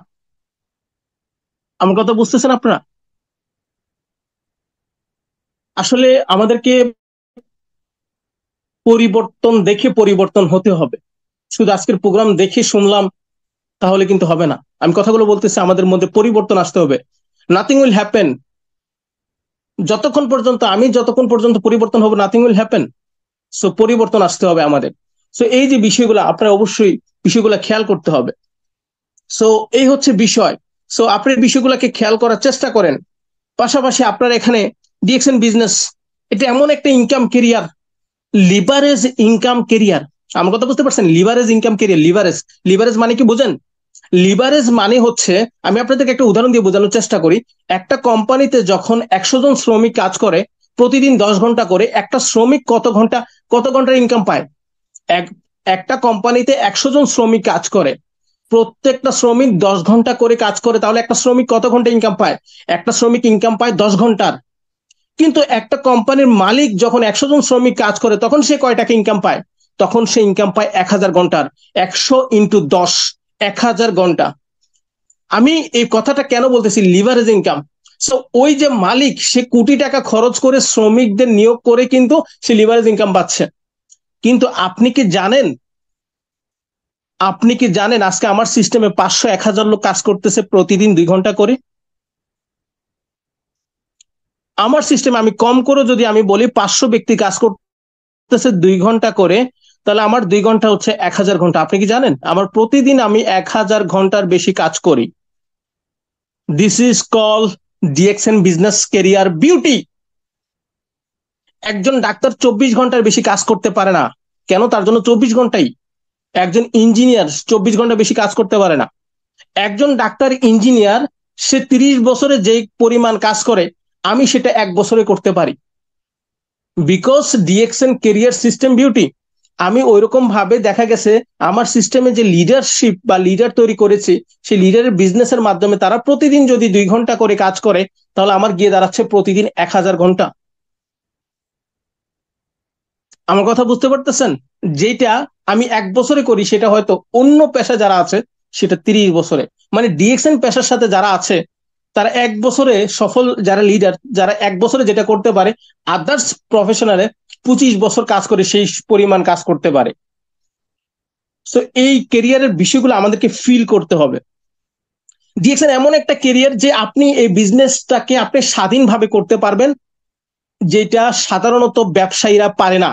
আমার কথা বুঝতেছেন আপনারা? আসলে আমাদেরকে পরিবর্তন দেখে পরিবর্তন হতে হবে। শুধু আজকের প্রোগ্রাম দেখে শুনলাম তাহলে কিন্তু হবে না। আমি কথাগুলো বলতেছি, আমাদের মধ্যে পরিবর্তন আসতে হবে। নাথিং উইল হ্যাপেন যতক্ষণ পর্যন্ত পরিবর্তন হবে, নাথিং উইল হ্যাপেন। সো পরিবর্তন আসতে হবে আমাদের। সো এই যে বিষয়গুলো আপনারা অবশ্যই বিষয়গুলো খেয়াল করতে হবে। সো এই হচ্ছে বিষয়। সো আপনি বিষয়গুলোকে খেয়াল করার চেষ্টা করেন। পাশাপাশি আপনার এখানে ডিএক্সএন বিজনেস, এটা এমন একটা income career, leverage income career. আমার কথা বুঝতে পারছেন? Leverage income career. Leverage, leverage মানে কি বুঝেন? লিভারেজ মানে হচ্ছে, আমি আপনাদেরকে একটা উদাহরণ দিয়ে বোঝানোর চেষ্টা করি। একটা কোম্পানিতে যখন 100 জন শ্রমিক কাজ করে, প্রতিদিন 10 ঘন্টা করে, একটা শ্রমিক কত ঘন্টার ইনকাম পায়? এক একটা কোম্পানিতে 100 জন শ্রমিক কাজ করে, প্রত্যেকটা শ্রমিক 10 ঘন্টা করে কাজ করে, তাহলে একটা শ্রমিক কত ঘন্টা ইনকাম পায়? একটা শ্রমিক ইনকাম পায় 10 ঘন্টার। কিন্তু একটা কোম্পানির মালিক যখন 100 জন শ্রমিক কাজ করে, তখন সে কয় টাকা ইনকাম পায়? তখন সে ইনকাম পায় 1000 ঘন্টার। 100 × 10, 1000 ঘন্টা। আমি এই কথাটা কেন বলতেছি লিভারেজ ইনকাম? সো ওই যে মালিক, সে কোটি টাকা খরচ করে শ্রমিকদের নিয়োগ করে কিন্তু সে লিভারেজ ইনকাম পাচ্ছে। কিন্তু আপনি কি জানেন আজকে আমার সিস্টেমে 500-1000 লোক কাজ করতেছে প্রতিদিন 2 ঘন্টা করে। আমার সিস্টেমে আমি কম করে যদি আমি বলি 500 ব্যক্তি কাজ করতেছে 2 ঘন্টা করে, তাহলে আমার 2 ঘন্টা হচ্ছে 1000 ঘন্টা। আপনি কি জানেন আমার প্রতিদিন আমি 1000 ঘন্টার বেশি কাজ করি। This is call DXN business career beauty. একজন ডাক্তার 24 ঘন্টার বেশি কাজ করতে পারে না। কেন? তার জন্য 24 ঘন্টাই। একজন ইঞ্জিনিয়ার 24 ঘন্টা বেশি কাজ করতে পারে না। একজন ডাক্তার ইঞ্জিনিয়ার সে 30 বছরে যে পরিমাণ কাজ করে, আমি সেটা 1 বছরে করতে পারি। Because DXN career system beauty. আমি ওইরকম ভাবে দেখা গেছে আমার সিস্টেমে যে লিডারশিপ বা লিডার তৈরি করেছি, সেই লিডারের বিজনেসের মাধ্যমে তারা প্রতিদিন যদি 2 ঘন্টা করে কাজ করে, তাহলে আমার গিয়ে দাঁড়াচ্ছে প্রতিদিন 1000 ঘন্টা। আমার কথা বুঝতে পারতেছেন? যেটা আমি 1 বছরে করি সেটা হয়তো অন্য পেশা যারা আছে সেটা 30 বছরে। মানে ডিএক্সএন পেশার সাথে যারা আছে তারা 1 বছরে সফল, যারা লিডার, যারা 1 বছরে যেটা করতে পারে, আদার্স প্রফেশনালে 25 বছর কাজ করে সেই পরিমাণ কাজ করতে পারে। তো এই কেরিয়ারের বিষয়গুলো আমাদেরকে ফিল করতে হবে। ডিএক্সএন এমন একটা কেরিয়ার যে আপনি এই বিজনেসটাকে আপনি স্বাধীনভাবে করতে পারবেন, যেটা সাধারণত ব্যবসায়ীরা পারে না।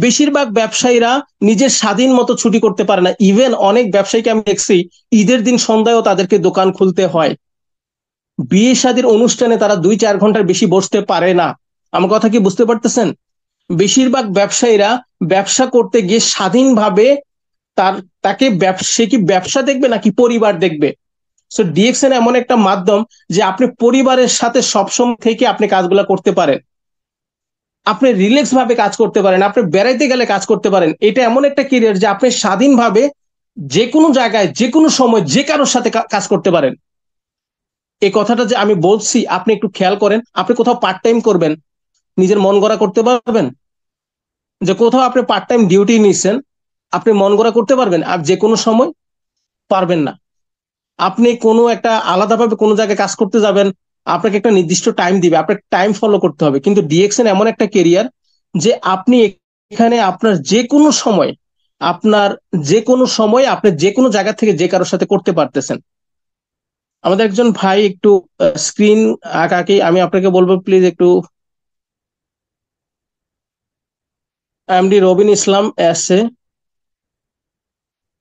বেশিরভাগ ব্যবসায়ীরা নিজের স্বাধীন মতো ছুটি করতে পারে না। ইভেন অনেক ব্যবসায়ীকে আমি দেখছি ঈদের দিন সন্ধ্যায়ও তাদেরকে দোকান খুলতে হয়। বিয়ে শাদীর অনুষ্ঠানে তারা 2-4 ঘন্টার বেশি বসতে পারে না। আমার কথা কি বুঝতে পারতেছেন? বেশিরভাগ ব্যবসায়ীরা ব্যবসা করতে গিয়ে স্বাধীনভাবে তার তাকে সে কি ব্যবসা দেখবে নাকি পরিবার দেখবে। সো ডিএক্সএন এমন একটা মাধ্যম যে আপনি পরিবারের সাথে সবসময় থেকে আপনি কাজগুলো করতে পারেন। আপনি রিল্যাক্স ভাবে কাজ করতে পারেন, আপনি বেড়াইতে গেলে কাজ করতে পারেন। এটা এমন একটা কেরিয়ার যে আপনি স্বাধীনভাবে যে কোনো জায়গায় যে কোনো সময় যে কারোর সাথে কাজ করতে পারেন। এই কথাটা যে আমি বলছি আপনি একটু খেয়াল করেন। আপনি কোথাও পার্ট টাইম করবেন, নিজের মন গড়া করতে পারবেন? যে কোথাও আপনি পার্ট টাইম ডিউটি নিচ্ছেন, আপনি মন গড়া করতে পারবেন? আর যে কোনো সময় পারবেন না। আপনি কোনো একটা আলাদাভাবে কোনো জায়গায় কাজ করতে যাবেন, আপনাকে একটা নির্দিষ্ট টাইম দিবে, আপনাকে টাইম ফলো করতে হবে। কিন্তু ডিএক্সএন এমন একটা কেরিয়ার যে আপনি এখানে আপনার যে কোনো সময়, আপনার যে কোনো সময় আপনি যে কোনো জায়গা থেকে যে কারোর সাথে করতে পারতেছেন। আমাদের একজন ভাই একটু স্ক্রিন আঁকাকে আমি আপনাকে বলবো প্লিজ একটু। MD Robin Islam S A,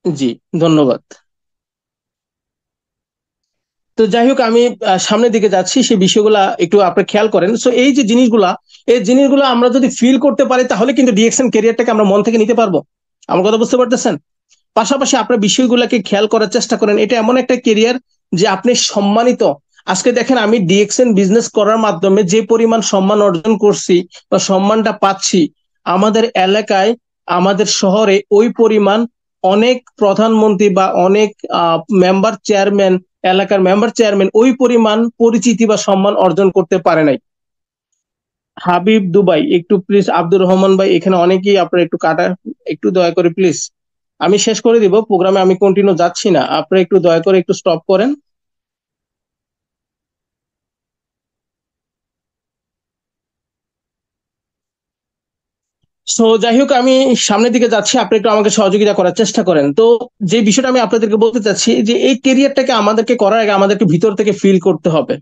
জি, ধন্যবাদ। তো যাই হোক, আমি সামনের দিকে যাচ্ছি, সেই বিষয়গুলা একটু আপনি খেয়াল করেন। সো এই যে জিনিসগুলা, এই জিনিসগুলো আমরা যদি ফিল করতে পারি তাহলে কিন্তু ডিএক্সএন ক্যারিয়ারটাকে আমরা মন থেকে নিতে পারবো। আমার কথা বুঝতে পারতেছেন? পাশাপাশি আপনার বিষয়গুলোকে খেয়াল করার চেষ্টা করেন। এটা এমন একটা ক্যারিয়ার যে আপনি সম্মানিত। আজকে দেখেন আমি ডিএক্সএন বিজনেস করার মাধ্যমে যে পরিমাণ সম্মান অর্জন করছি বা সম্মানটা পাচ্ছি, আমাদের এলাকায়, আমাদের শহরে ওই পরিমাণ অনেক প্রধানমন্ত্রী বা অনেক মেম্বার চেয়ারম্যান, এলাকার মেম্বার চেয়ারম্যান ওই পরিমাণ পরিচিতি বা সম্মান অর্জন করতে পারে নাই। হাবিব দুবাই একটু প্লিজ, আব্দুর রহমান ভাই, এখানে অনেকেই আপনার একটু কাটা, একটু দয়া করে প্লিজ। আমি শেষ করে দিব প্রোগ্রামে, আমি কন্টিনিউ যাচ্ছি না, আপনারা একটু দয়া করে একটু স্টপ করেন। সো যাই হোক, আমি সামনের দিকে যাচ্ছি, আপনি একটু আমাকে সহযোগিতা করার চেষ্টা করেন। তো যে বিষয়টা আমি আপনাদেরকে বলতে চাচ্ছি যে এই কেরিয়ারটাকে আমাদেরকে করার আগে আমাদেরকে ভিতর থেকে ফিল করতে হবে।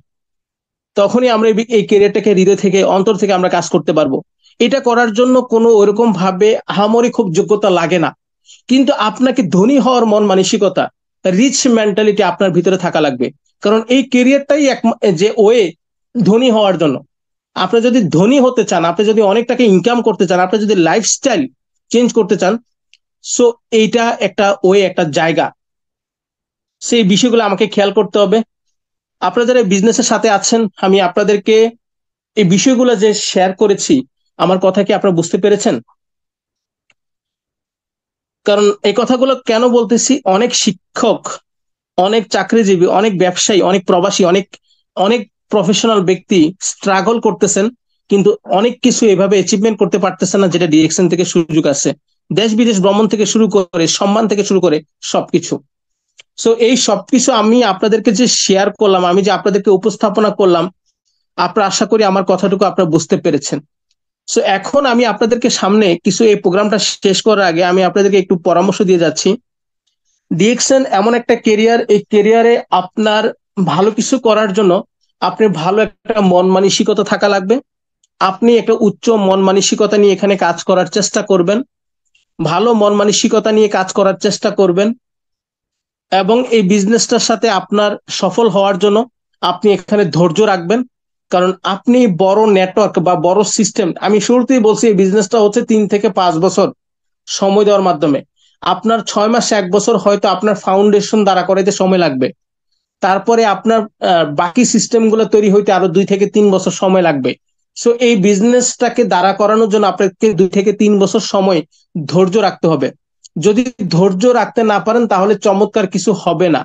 তখনই আমরা এই ক্যারিয়ারটাকে হৃদয় থেকে, অন্তর থেকে আমরা কাজ করতে পারবো। এটা করার জন্য কোনো ওইরকম ভাবে আহামরি খুব যোগ্যতা লাগে না। কিন্তু আপনাকে ধনী হওয়ার মন মানসিকতা, রিচ মেন্টালিটি আপনার ভিতরে থাকা লাগবে। কারণ এই ক্যারিয়ারটাই এক যে ওয়ে ধনী হওয়ার জন্য। আপনি যদি ধনী হতে চান, আপনি যদি অনেক টাকা ইনকাম করতে চান, আপনি যদি লাইফস্টাইল চেঞ্জ করতে চান, সো এইটা একটা ওয়ে, একটা জায়গা। সেই বিষয়গুলো আমাকে খেয়াল করতে হবে। আপনারা যারা বিজনেসের সাথে আছেন, আমি আপনাদেরকে এই বিষয়গুলো যে শেয়ার করেছি, আমার কথা কি আপনারা বুঝতে পেরেছেন? কারণ এই কথাগুলো কেন বলতেছি, অনেক শিক্ষক, অনেক চাকরিজীবী, অনেক ব্যবসায়ী, অনেক প্রবাসী, অনেক অনেক প্রফেশনাল ব্যক্তি স্ট্রাগল করতেছেন, কিন্তু অনেক কিছু এভাবে অ্যাচিভমেন্ট করতে পারতেছেন না যেটা ডিরেকশন থেকে সুযোগ আছে। দেশ বিদেশ ভ্রমণ থেকে শুরু করে, সম্মান থেকে শুরু করে সবকিছু। সো এই সবকিছু আমি আপনাদেরকে যে শেয়ার করলাম, আমি যে আপনাদেরকে উপস্থাপনা করলাম, আপনারা আশা করি আমার কথাটুকু আপনারা বুঝতে পেরেছেন। সো এখন আমি আপনাদেরকে সামনে কিছু, এই প্রোগ্রামটা শেষ করার আগে আমি আপনাদেরকে একটু পরামর্শ দিয়ে যাচ্ছি। ডিএক্সএন এমন একটা কেরিয়ার, এই কেরিয়ারে আপনার ভালো কিছু করার জন্য আপনি ভালো একটা মন মানসিকতা থাকা লাগবে। আপনি একটা উচ্চ মন মানসিকতা নিয়ে এখানে কাজ করার চেষ্টা করবেন, ভালো মন মানসিকতা নিয়ে কাজ করার চেষ্টা করবেন, এবং এই বিজনেসটার সাথে আপনার সফল হওয়ার জন্য আপনি এখানে ধৈর্য রাখবেন। কারণ আপনি বড় নেটওয়ার্ক বা বড় সিস্টেম, আমি শুরুতেই বলছি এই বিজনেসটা হচ্ছে 3 থেকে 5 বছর সময় দেওয়ার মাধ্যমে। আপনার 6 মাস 1 বছর হয়তো আপনার ফাউন্ডেশন দাঁড়া করাইতে সময় লাগবে, তারপরে আপনার বাকি সিস্টেম গুলো তৈরি হইতে আরো 2 থেকে 3 বছর সময় লাগবে। সো এই বিজনেসটাকে দাঁড়া করানোর জন্য আপনাকে 2 থেকে 3 বছর সময় ধৈর্য রাখতে হবে। যদি ধৈর্য রাখতে না পারেন তাহলে চমৎকার কিছু হবে না।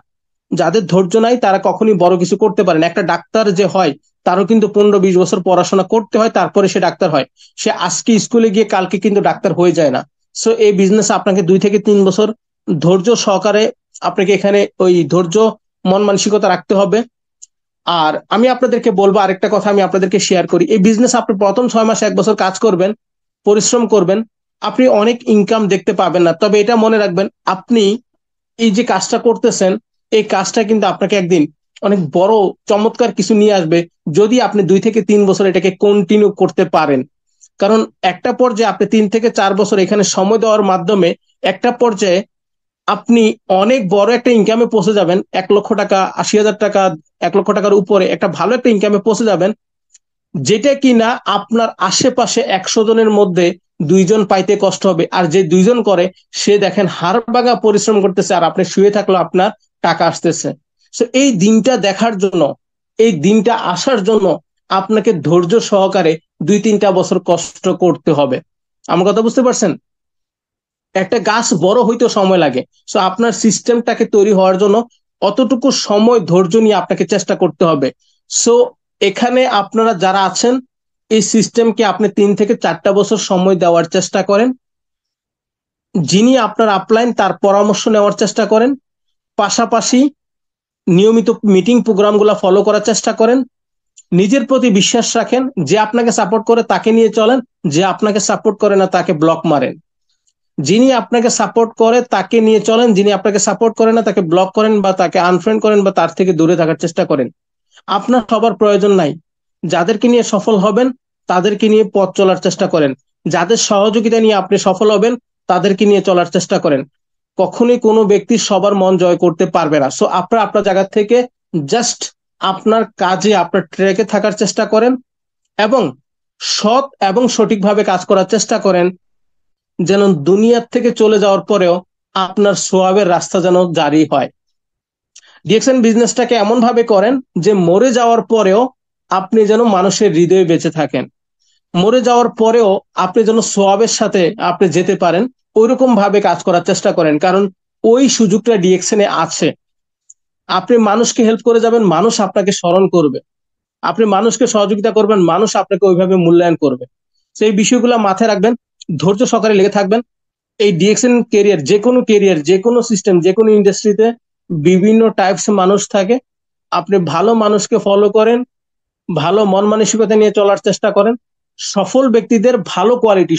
যাদের ধৈর্য নাই তারা কখনই বড় কিছু করতে পারে না। একটা ডাক্তার যে হয় তারও কিন্তু 15-20 বছর পড়াশোনা করতে হয়, তারপরে সে ডাক্তার হয়। সে আজকে স্কুলে গিয়ে কালকে কিন্তু ডাক্তার হয়ে যায় না। সো এই বিজনেস আপনাকে 2 থেকে 3 বছর ধৈর্য সহকারে আপনাকে এখানে ওই ধৈর্য মন মানসিকতা রাখতে হবে। আর আমি আপনাদেরকে বলবো আরেকটা কথা, আমি আপনাদেরকে শেয়ার করি, এই বিজনেস আপনি প্রথম 6 মাস 1 বছর কাজ করবেন, পরিশ্রম করবেন, আপনি অনেক ইনকাম দেখতে পাবেন না। তবে এটা মনে রাখবেন, আপনি এই যে কাজটা করতেছেন, এই কাজটা কিন্তু আপনাকে একদিন অনেক বড় চমৎকার কিছু নিয়ে আসবে, যদি আপনি 2 থেকে 3 বছর এটাকে কন্টিনিউ করতে পারেন। কারণ একটা পর্যায়ে আপনি 3 থেকে 4 বছর এখানে সময় দেওয়ার মাধ্যমে একটা পর্যায়ে আপনি অনেক বড় একটা ইনকামে পৌঁছে যাবেন। 1 লক্ষ টাকা, 80,000 টাকা, 1 লক্ষ টাকার উপরে একটা ভালো একটা ইনকামে পৌঁছে যাবেন, যেটা কিনা আপনার আশেপাশে 100 জনের মধ্যে 2 জন পাইতে কষ্ট হবে। আর যে 2 জন করে সে দেখেন হাড় ভাঙা পরিশ্রম করতেছে, আর আপনি শুয়ে থাকলেও আপনার টাকা আসতেছে। তো এই দিনটা দেখার জন্য, এই দিনটা আসার জন্য আপনাকে ধৈর্য সহকারে 2-3টা বছর কষ্ট করতে হবে। আমার কথা বুঝতে পারছেন? একটা গাছ বড় হইতে সময় লাগে। সো আপনার সিস্টেমটাকে তৈরি হওয়ার জন্য অতটুকু সময় ধৈর্য নিয়ে আপনাকে চেষ্টা করতে হবে। সো এখানে আপনারা যারা আছেন, এই সিস্টেমকে আপনি 3 থেকে 4টা বছর সময় দেওয়ার চেষ্টা করেন। যিনি আপনার আপলাইন তার পরামর্শ নেওয়ার চেষ্টা করেন, পাশাপাশি নিয়মিত মিটিং প্রোগ্রামগুলো ফলো করার চেষ্টা করেন। নিজের প্রতি বিশ্বাস রাখেন, যে আপনাকে সাপোর্ট করে তাকে নিয়ে চলেন, যে আপনাকে সাপোর্ট করে না তাকে ব্লক মারেন। যিনি আপনাকে সাপোর্ট করে তাকে নিয়ে চলেন, যিনি আপনাকে সাপোর্ট করে না তাকে ব্লক করেন বা তাকে আনফ্রেন্ড করেন বা তার থেকে দূরে থাকার চেষ্টা করেন। আপনার সবার প্রয়োজন নাই। যাদেরকে নিয়ে সফল হবেন তাদেরকে নিয়ে পথ চলার চেষ্টা করেন, যাদের সহযোগিতা নিয়ে আপনি সফল হবেন তাদেরকে নিয়ে চলার চেষ্টা করেন। কখনোই কোনো ব্যক্তি সবার মন জয় করতে পারবে না। সো আপনার আপনার জায়গা থেকে জাস্ট আপনার কাজে, আপনার ট্র্যাকে থাকার চেষ্টা করেন, এবং সৎ এবং সঠিকভাবে কাজ করার চেষ্টা করেন, যেন দুনিয়ার থেকে চলে যাওয়ার পরেও আপনার সোয়াবের রাস্তা যেন জারি হয়। ডিএক্সএন বিজনেসটাকে এমন ভাবে করেন যে মরে যাওয়ার পরেও আপনি যেন মানুষের হৃদয়ে বেঁচে থাকেন, মরে যাওয়ার পরেও আপনি যেন সোয়াবের সাথে আপনি যেতে পারেন, ওইরকম ভাবে কাজ করার চেষ্টা করেন। কারণ ওই সুযোগটা ডিএক্সএন এ আছে। আপনি মানুষকে হেল্প করে যাবেন, মানুষ আপনাকে স্মরণ করবে। আপনি মানুষকে সহযোগিতা করবেন, মানুষ আপনাকে ওইভাবে মূল্যায়ন করবে। সেই বিষয়গুলো মাথায় রাখবেন, ধৈর্য সহকারে লেগে থাকবেন। এই ডিএক্সএন কেরিয়ার, যে কোনো সিস্টেম, যে কোনো ইন্ডাস্ট্রিতে বিভিন্ন টাইপস মানুষ থাকে। আপনি ভালো মানুষকে ফলো করেন, ভালো মন মানসিকতা নিয়ে চলার চেষ্টা করেন। সফল ব্যক্তিদের ভালো কোয়ালিটি,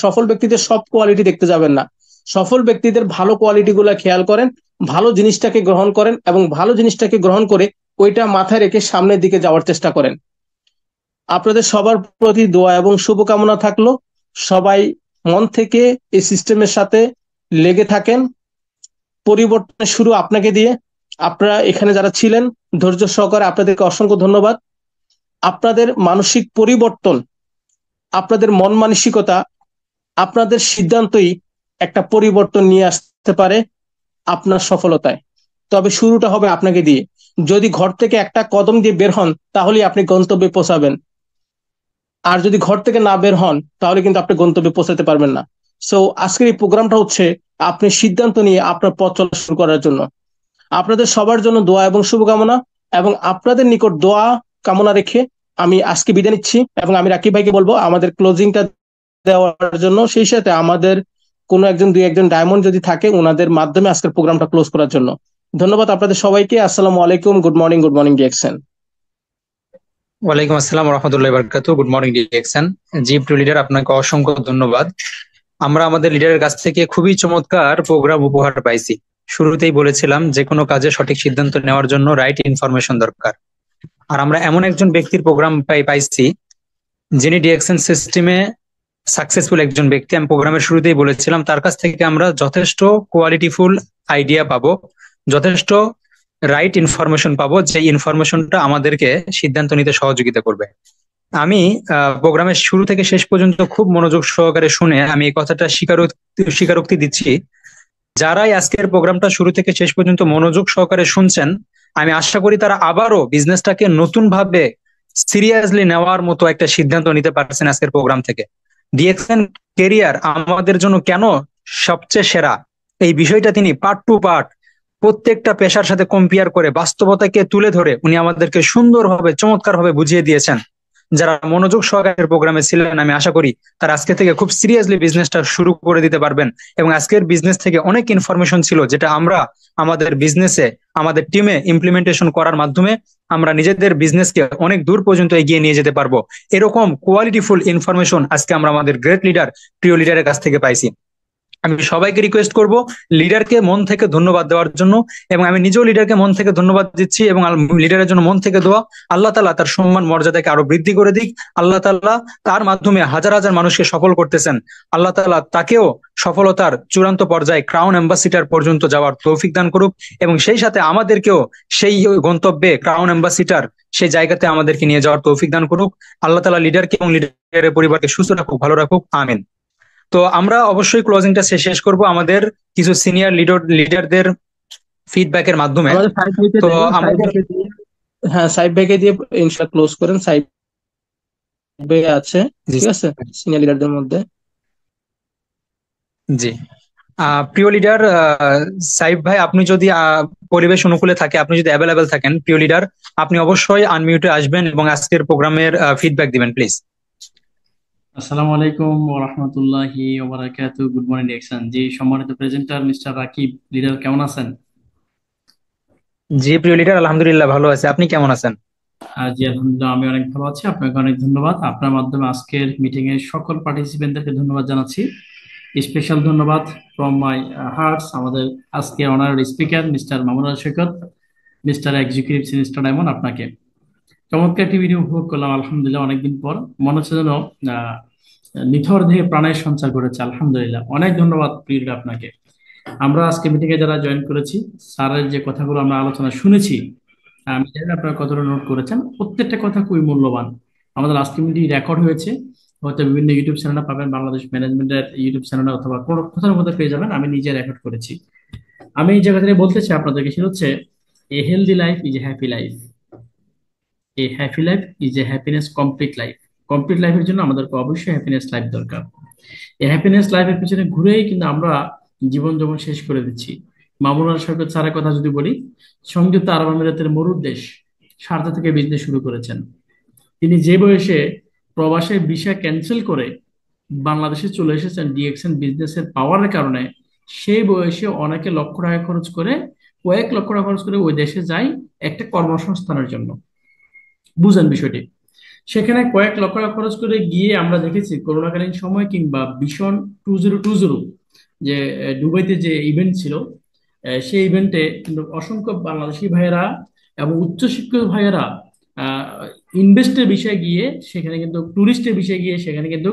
সফল ব্যক্তিদের সব কোয়ালিটি দেখতে যাবেন না। সফল ব্যক্তিদের ভালো কোয়ালিটি গুলা খেয়াল করেন, ভালো জিনিসটাকে গ্রহণ করেন, এবং ভালো জিনিসটাকে গ্রহণ করে ওইটা মাথায় রেখে সামনের দিকে যাওয়ার চেষ্টা করেন। আপনাদের সবার প্রতি দোয়া এবং শুভকামনা থাকলো। সবাই মন থেকে এই সিস্টেমের সাথে লেগে থাকেন। পরিবর্তনের শুরু আপনাকে দিয়ে। আপনারা এখানে যারা ছিলেন ধৈর্য সহকারে, আপনাদেরকে অসংখ্য ধন্যবাদ। আপনাদের মানসিক পরিবর্তন, আপনাদের মন মানসিকতা, আপনাদের সিদ্ধান্তই একটা পরিবর্তন নিয়ে আসতে পারে আপনার সফলতায়। তবে শুরুটা হবে আপনাকে দিয়ে। যদি ঘর থেকে একটা কদম দিয়ে বের হন তাহলেই আপনি গন্তব্যে পৌঁছাবেন, আর যদি ঘর থেকে না বের হন তাহলে কিন্তু আপনি গন্তব্যে পৌঁছাতে পারবেন না। সো আজকের এই প্রোগ্রামটা হচ্ছে আপনি সিদ্ধান্ত নিয়ে আপনার পথ চলা শুরু করার জন্য। আপনাদের সবার জন্য দোয়া এবং শুভকামনা, এবং আপনাদের নিকট দোয়া কামনা রেখে আমি আজকে বিদায় নিচ্ছি, এবং আমি রাকিব ভাইকে বলবো আমাদের ক্লোজিংটা দেওয়ার জন্য। সেই সাথে আমাদের কোনো একজন দুই একজন ডায়মন্ড যদি থাকে ওনাদের মাধ্যমে আজকের প্রোগ্রামটা ক্লোজ করার জন্য। ধন্যবাদ আপনাদের সবাইকে। আসসালামু আলাইকুম, গুড মর্নিং ডিএক্সএন। ওয়ালাইকুম আসসালাম রহমতুল্লাহ বারকাতু। Good morning direction. জি প্রিয় লিডার, আপনাকে অসংখ্য ধন্যবাদ। আমরা আমাদের লিডারের কাছ থেকে খুবই চমৎকার প্রোগ্রাম উপহার পাইছি। শুরুতেই বলেছিলাম যে কোনো কাজে সঠিক সিদ্ধান্ত নেওয়ার জন্য রাইট ইনফরমেশন দরকার। আর আমরা এমন একজন ব্যক্তির প্রোগ্রাম পাইছি যিনি ডিরেকশন সিস্টেমে সাকসেসফুল একজন ব্যক্তি। আমি প্রোগ্রামের শুরুতেই বলেছিলাম তার কাছ থেকে আমরা যথেষ্ট কোয়ালিটিফুল আইডিয়া পাবো, যথেষ্ট রাইট ইনফরমেশন পাবো, যে ইনফরমেশনটা আমাদেরকে সিদ্ধান্ত নিতে সহযোগিতা করবে। আমি প্রোগ্রামের শুরু থেকে শেষ পর্যন্ত খুব মনোযোগ সহকারে শুনে আমি এই কথাটা স্বীকারোক্তি দিচ্ছি, যারাই আজকের প্রোগ্রামটা শুরু থেকে শেষ পর্যন্ত মনোযোগ সহকারে শুনছেন, আমি আশা করি তারা আবারও বিজনেসটাকে নতুন ভাবে সিরিয়াসলি নেওয়ার মতো একটা সিদ্ধান্ত নিতে পারছেন আজকের প্রোগ্রাম থেকে। ডিএক্সএন কেরিয়ার আমাদের জন্য কেন সবচেয়ে সেরা, এই বিষয়টা তিনি পার্ট টু পার্ট প্রত্যেকটা পেশার সাথে কম্পেয়ার করে বাস্তবতাকে তুলে ধরে উনি আমাদেরকে সুন্দরভাবে চমৎকার ভাবে বুঝিয়ে দিয়েছেন। যারা মনোযোগ সহকারে প্রোগ্রামে ছিলেন, আমি আশা করি তারা আজকে থেকে খুব সিরিয়াসলি বিজনেসটা শুরু করে দিতে পারবেন। এবং আজকের বিজনেস থেকে অনেক ইনফরমেশন ছিল যেটা আমরা আমাদের বিজনেসে, আমাদের টিমে ইমপ্লিমেন্টেশন করার মাধ্যমে আমরা নিজেদের বিজনেসকে অনেক দূর পর্যন্ত এগিয়ে নিয়ে যেতে পারবো। এরকম কোয়ালিটিফুল ইনফরমেশন আজকে আমরা আমাদের গ্রেট লিডার, প্রিয় লিডারের কাছ থেকে পাইছি। আমি সবাইকে রিকোয়েস্ট করব লিডারকে মন থেকে ধন্যবাদ দেওয়ার জন্য, এবং আমি নিজেও লিডারকে মন থেকে ধন্যবাদ দিচ্ছি, এবং লিডারের জন্য মন থেকে দোয়া, আল্লাহ তাআলা তার সম্মান মর্যাদাকে আরো বৃদ্ধি করে দিক। আল্লাহ তাআলা তার মাধ্যমে হাজার হাজার মানুষকে সফল করতেছেন। আল্লাহ তাআলা তাকেও সফলতার চূড়ান্ত পর্যায়ে ক্রাউন অ্যাম্বাসিডার পর্যন্ত যাওয়ার তৌফিক দান করুক, এবং সেই সাথে আমাদেরকেও সেই গন্তব্যে ক্রাউন অ্যাম্বাসিডার সেই জায়গাতে আমাদেরকে নিয়ে যাওয়ার তৌফিক দান করুক। আল্লাহ তাআলা লিডারকে এবং লিডারের পরিবারকে সুস্থ রাখুক, ভালো রাখুক, আমিন। তো আমরা অবশ্যই ক্লোজিংটা শেষ করব আমাদের কিছু সিনিয়র লিডারদের ফিডব্যাকের মাধ্যমে। আমাদের সাইড ভাইকে তো দেন, সাইড আমাদের ভাইকে দিয়ে, হ্যাঁ সাইড ভাইকে দিয়ে ইনশাল্লাহ ক্লোজ করেন। সাইড ভাই আছে, জি ঠিক আছে, সিনিয়র লিডারদের মধ্যে। জি প্রিয় লিডার সাইফ ভাই, আপনি যদি পরিবেশ অনুকূলে থাকে, আপনি যদি অ্যাভেলেবেল থাকেন, প্রিয় লিডার আপনি অবশ্যই আনমিউটে আসবেন এবং আজকের প্রোগ্রামের ফিডব্যাক দিবেন প্লিজ। আসসালামু আলাইকুম ওয়া রাহমাতুল্লাহি ওয়া বারাকাতুহু। Good morning direction. জি, সম্মানিত প্রেজেন্টার মিস্টার রাকিব, লিডার কেমন আছেন? জি প্রিয় লিডার, আলহামদুলিল্লাহ ভালো আছে, আপনি কেমন আছেন? জি আলহামদুলিল্লাহ, আমি অনেক ভালো আছি। আপনাকে অনেক ধন্যবাদ। আপনার মাধ্যমে আজকের মিটিং এর সকল পার্টিসিপেন্টদেরকে ধন্যবাদ জানাচ্ছি। স্পেশাল ধন্যবাদ ফ্রম মাই হার্টস আমাদের আজকের অনারারি স্পিকার মিস্টার মামুনুল সৈকত, মিস্টার এক্সিকিউটিভ সিনিস্টার ডায়মন্ড, আপনাকে। চমৎকার একটি ভিডিও উপভোগ করলাম আলহামদুলিল্লাহ, অনেকদিন পর। মনে হচ্ছে যেন আহ নিথর দেহে প্রাণের সঞ্চার করেছে। আলহামদুলিল্লাহ, অনেক ধন্যবাদ প্রিয় আপনাকে। আমরা আজকে মিটিং এ যারা জয়েন করেছি, স্যারের যে কথাগুলো আমরা আলোচনা শুনেছি, আমি জানি না আপনারা কতটা নোট করেছেন। প্রত্যেকটা কথা খুবই মূল্যবান। আমাদের আজকে মিটিং রেকর্ড হয়েছে, হয়তো বিভিন্ন ইউটিউব চ্যানেলে পাবেন, বাংলাদেশ ম্যানেজমেন্টের ইউটিউব চ্যানেলে অথবা কোনো কোথাও মধ্যে পেয়ে যাবেন। আমি নিজে রেকর্ড করেছি। আমি এই জায়গা থেকে বলতে চাই আপনাদেরকে, সেটা হচ্ছে এ healthy life is a happy life, A happy life is a happiness complete life. Complete লাইফের জন্য আমাদেরকে অবশ্যই হ্যাপিনেস লাইফ দরকার। এই হ্যাপিনেস লাইফের পিছনে ঘুরেই কিন্তু আমরা জীবন যেমন শেষ করে দিচ্ছি। মামুনুল সৈকত স্যারের কথা যদি বলি, সংযুক্ত আরব আমিরাতের মরুর দেশ শারজা থেকে বিজনেস শুরু করেছেন। তিনি যে বয়সে প্রবাসে ভিসা ক্যান্সেল করে বাংলাদেশে চলে এসেছেন ডিএক্সএন বিজনেসের পাওয়ারের কারণে, সেই বয়সে অনেকে লক্ষ টাকা খরচ করে, কয়েক লক্ষ টাকা খরচ করে ওই দেশে যায় একটা কর্মসংস্থানের জন্য। বুঝেন বিষয়টি। সেখানে কয়েক লক্ষ টাকা খরচ করে গিয়ে আমরা দেখেছি করোনাকালীন সময় কিংবা ভীষণ 2020 যে দুবাইতে যে ইভেন্ট ছিল, সেই ইভেন্টে কিন্তু অসংখ্য বাংলাদেশি ভাইয়েরা এবং উচ্চশিক্ষিত ভাইয়েরা ইনভেস্টের বিষয়ে গিয়ে, সেখানে কিন্তু টুরিস্টের বিষয়ে গিয়ে, সেখানে কিন্তু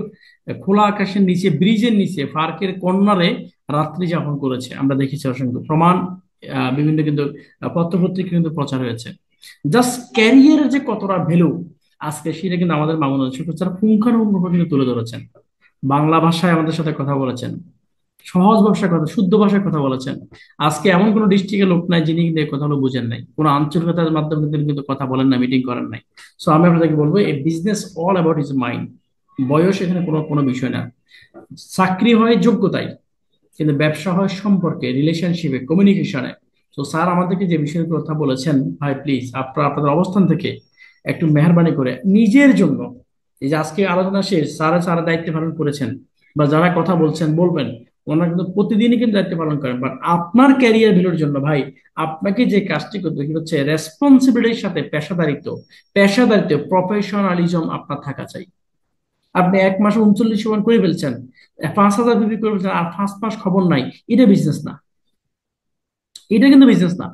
খোলা আকাশের নিচে, ব্রিজের নিচে, পার্কের কর্নারে রাত্রি যাপন করেছে। আমরা দেখেছি অসংখ্য প্রমাণ, বিভিন্ন কিন্তু পত্রপত্রিকা কিন্তু প্রচার হয়েছে। জাস্ট ক্যারিয়ারের যে কতটা ভ্যালু আজকে, সেটা কিন্তু আমাদের মামুনুল সৈকত স্যার পুঙ্খানুপুঙ্খ কিন্তু তুলে ধরেছেন। বাংলা ভাষায় আমাদের সাথে কথা বলেছেন, সহজ ভাষায় কথা, শুদ্ধ ভাষায় কথা বলেছেন। আজকে এমন কোনো ডিস্ট্রিক্টের লোক নাই যিনি কিন্তু এই কথাগুলো বুঝেন নাই, কোনো আঞ্চলিকতার মাধ্যমে তিনি কিন্তু কথা বলেন না, মিটিং করেন নাই। সো আমি আপনাদেরকে বলবো, এই business all about is mind. বয়স এখানে কোনো কোনো বিষয় না। চাকরি হয় যোগ্যতায়, কিন্তু ব্যবসা হয় সম্পর্কে, রিলেশনশিপে, কমিউনিকেশনে। তো স্যার আমাদেরকে যে বিষয়ের কথা বলেছেন, ভাই প্লিজ আপনারা আপনাদের অবস্থান থেকে একটু মেহরবানি করে নিজের জন্য, এই যে আজকে আলোচনা শেষ, স্যারা স্যারা দায়িত্ব পালন করেছেন বা যারা কথা বলছেন বলবেন, ওনারা কিন্তু প্রতিদিনই কিন্তু দায়িত্ব পালন করেন, বাট আপনার ক্যারিয়ার ভ্যালুর জন্য ভাই আপনাকে যে কাজটি করতে হবে সেটা হচ্ছে রেসপন্সিবিলিটির সাথে পেশাদারিত্ব প্রফেশনালিজম আপনার থাকা চাই। আপনি এক মাসে 39 করে ফেলছেন, 5,000 বিক্রি করে ফেলছেন, আর 5 মাস খবর নাই, এটা বিজনেস না, এটা কিন্তু বিজনেস না।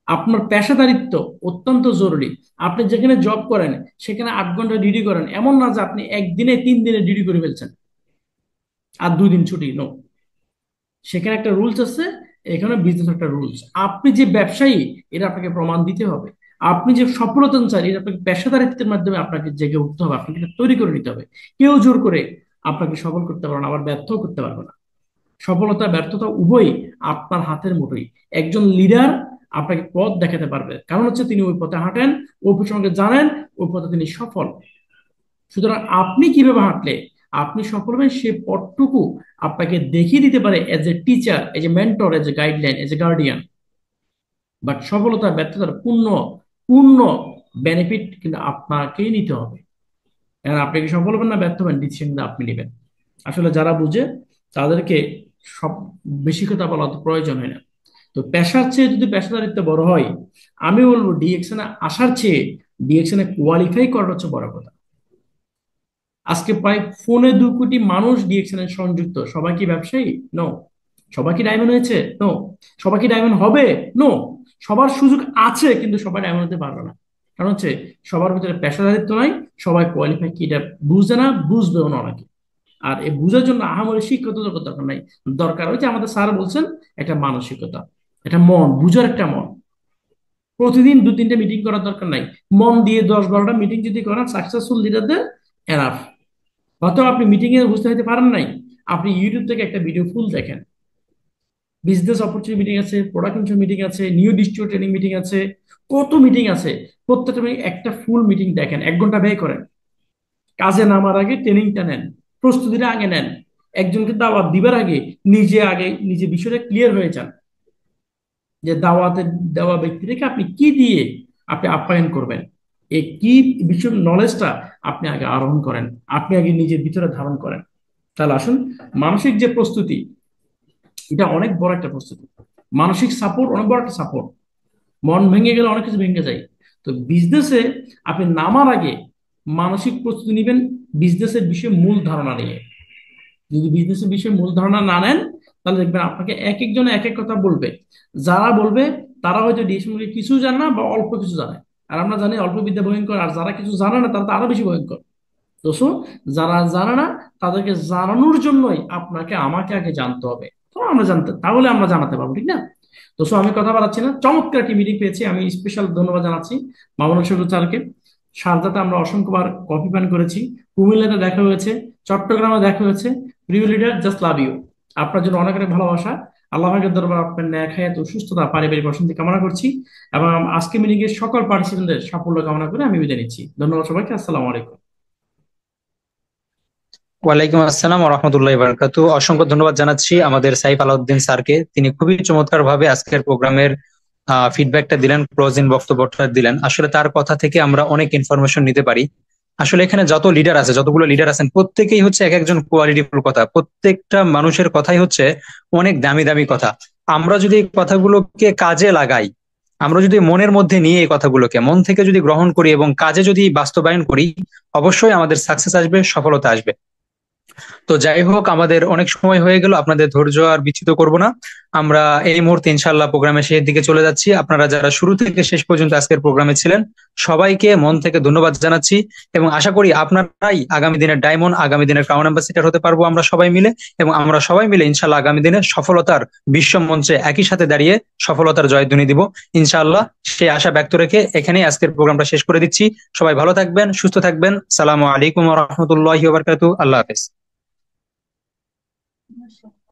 আপনার পেশাদারিত্ব অত্যন্ত জরুরি। আপনি যেখানে জব করেন সেখানে 8 ঘন্টা ডিউটি করেন, এমন না যে আপনি একদিনে 3 দিনে ডিউটি করে ফেলছেন আর 2 দিন ছুটি। নো, সেখানে একটা রুলস আছে, এখানে বিজনেস একটা রুলস। আপনি যে ব্যবসায়ী এটা আপনাকে প্রমাণ দিতে হবে। আপনি যে সফলতা চান এটা আপনাকে পেশাদারিত্বের মাধ্যমে আপনাকে জেগে উঠতে হবে, আপনাকে এটা তৈরি করে নিতে হবে। কেউ জোর করে আপনাকে সফল করতে পারবে না, আবার ব্যর্থ করতে পারবে না। সফলতা ব্যর্থতা উভয়ই আপনার হাতের মুঠোয়। একজন লিডার আপনাকে পথ দেখাতে পারবে, কারণ হচ্ছে তিনি ওই পথে হাঁটেন, ওই সম্পর্কে জানেন, ওই পথে তিনি সফল। সুতরাং আপনি কিভাবে হাঁটলে আপনি সফল হবেন সে পথটুকু আপনাকে দেখিয়ে দিতে পারে as a teacher, as a mentor, as a guideline, as a guardian. But সফলতা ব্যর্থতার পূর্ণ পূর্ণ বেনিফিট কিন্তু আপনাকেই নিতে হবে। এখন আপনি কি সফল হবেন না ব্যর্থ হবেন, ডিসিশন কিন্তু আপনি নেবেন। আসলে যারা বুঝে তাদেরকে সব বেশি কথা বলা তো প্রয়োজন হয় না। তো পেশার চেয়ে যদি পেশাদারিত্ব বড় হয়, আমি বলবো ডিএকশনে আসার চেয়ে ডিএকশনে কোয়ালিফাই করাটা হচ্ছে বড় কথা। আজকে প্রায় 2.25 কোটি মানুষ ডিএকশনে সংযুক্ত, সবাই কি ব্যবসায়ী? নো। সবাই কি ডায়মন্ড হয়েছে? নো। সবাই কি ডায়মন্ড হবে? নো। সবার সুযোগ আছে, কিন্তু সবাই ডায়মন্ড হতে পারবে না। কারণ হচ্ছে সবার ভিতরে পেশাদারিত্ব নাই, সবাই কোয়ালিফাই কি এটা বুঝে না, বুঝবেও না অনেকে। আর এই বুঝার জন্য আহামরি শিক্ষিত দরকার নাই। দরকার হচ্ছে আমাদের স্যার বলছেন একটা মানসিকতা, একটা মন বুঝার একটা মন। প্রতিদিন 2-3টে মিটিং করার দরকার নাই, মন দিয়ে 10-12টা মিটিং যদি করেন সাকসেসফুল লিডারদের এনাফ। হয়তো আপনি মিটিং এ বুঝতে হতে পারেন নাই, আপনি ইউটিউব থেকে একটা ভিডিও ফুল দেখেন। বিজনেস অপরচুনিটি মিটিং আছে, প্রোডাক্ট মিটিং আছে, নিউ ডিস্ট্রিবিউটর ট্রেনিং মিটিং আছে, কত মিটিং আছে। প্রত্যেকটা meeting একটা ফুল মিটিং দেখেন, 1 ঘন্টা ব্যয় করেন। কাজে নামার আগে ট্রেনিংটা নেন, প্রস্তুতিটা আগে নেন। একজনকে দাওয়াত দিবার আগে নিজে বিষয়টা ক্লিয়ার হয়ে যান যে দাওয়াতে দেওয়া ব্যক্তিটাকে আপনি কি দিয়ে আপনি আপ্যায়ন করবেন, এই কি বিষয় নলেজটা আপনি আগে আরোহণ করেন, আপনি আগে নিজের ভিতরে ধারণ করেন। তাহলে আসুন, মানসিক যে প্রস্তুতি এটা অনেক বড় একটা প্রস্তুতি। মানসিক সাপোর্ট অনেক বড় একটা সাপোর্ট। মন ভেঙে গেলে অনেক কিছু ভেঙে যায়। তো বিজনেসে আপনি নামার আগে মানসিক প্রস্তুতি নেবেন বিজনেসের বিষয়ে মূল ধারণা নিয়ে। যদি বিজনেসের বিষয়ে মূল ধারণা না নেন তাহলে দেখবেন আপনাকে এক একজনে এক এক কথা বলবে। যারা বলবে তারা হয়তো ডিসিশন কিছু জানে না বা অল্প কিছু জানে। আর আমরা জানি অল্প বিদ্যা ভয়ঙ্কর, আর যারা কিছু জানে না তারা তো আরো বেশি ভয়ঙ্কর। তো যারা জানে না তাদেরকে জানানোর জন্যই আপনাকে আমাকে আগে জানতে হবে, তো আমরা জানতে তাহলে আমরা জানাতে পারবো, ঠিক না? তো আমি কথা বাড়াচ্ছি না, চমৎকার একটি মিটিং পেয়েছি। আমি স্পেশাল ধন্যবাদ জানাচ্ছি মামুনুল শরীফ স্যারকে। শারজাতে আমরা অসংখ্যবার কফি পান করেছি, কুমিল্লাতে দেখা হয়েছে, চট্টগ্রামে দেখা হয়েছে। প্রিয় লিডার, জাস্ট লাভ ইউ। আপনার জন্য অনেক অনেক ভালোবাসা। আল্লাহ পাকের দরবার আপনার ন্যায় খায়াত ও সুস্থতা পারিবারিক অশান্তি কামনা করছি, এবং আজকে মিটিং এর সকল পার্টিসিপেন্টদের সাফল্য কামনা করে আমি বিদায় নিচ্ছি। ধন্যবাদ সবাইকে। আসসালামু আলাইকুম। ওয়ালাইকুম আসসালাম ওয়া রাহমাতুল্লাহি ওয়া বারাকাতুহু। অসংখ্য ধন্যবাদ জানাচ্ছি আমাদের সাইফ আলাউদ্দিন স্যারকে। তিনি খুবই চমৎকার ভাবে আজকের প্রোগ্রামের ফিডব্যাকটা দিলেন, ক্লোজিং বক্তব্যটা দিলেন। আসলে তার কথা থেকে আমরা অনেক ইনফরমেশন নিতে পারি। আসলে এখানে যতগুলো লিডার আছেন প্রত্যেকেই হচ্ছে এক একজন কোয়ালিটিফুল কথা, প্রত্যেকটা মানুষের কথাই হচ্ছে অনেক দামি দামি কথা। আমরা যদি এই কথাগুলোকে কাজে লাগাই, আমরা যদি মনের মধ্যে নিয়ে এই কথাগুলোকে মন থেকে যদি গ্রহণ করি এবং কাজে যদি বাস্তবায়ন করি, অবশ্যই আমাদের সাকসেস আসবে, সফলতা আসবে। তো যাই হোক, আমাদের অনেক সময় হয়ে গেল, আপনাদের ধৈর্য আর বিচ্যুত করব না। আমরা এই মুহূর্তে ইনশাআল্লাহ প্রোগ্রামের শেষের দিকে চলে যাচ্ছি। আপনারা যারা শুরু থেকে শেষ পর্যন্ত আজকের প্রোগ্রামে ছিলেন সবাইকে মন থেকে ধন্যবাদ জানাচ্ছি, এবং আশা করি আপনারাই আগামী দিনের ডায়মন্ড, আগামী দিনের ক্রাউন অ্যাম্বাসেডর হতে পারবো আমরা সবাই মিলে। এবং আমরা সবাই মিলে ইনশাআল্লাহ আগামী দিনে সফলতার বিশ্ব মঞ্চে একই সাথে দাঁড়িয়ে সফলতার জয়ধ্বনি দিব ইনশাআল্লাহ। সেই আশা ব্যক্ত রেখে এখানেই আজকের প্রোগ্রামটা শেষ করে দিচ্ছি। সবাই ভালো থাকবেন, সুস্থ থাকবেন। সালামু আলাইকুম ওয়া রাহমাতুল্লাহি ওয়া বারাকাতুহু। আল্লাহ হাফেজ।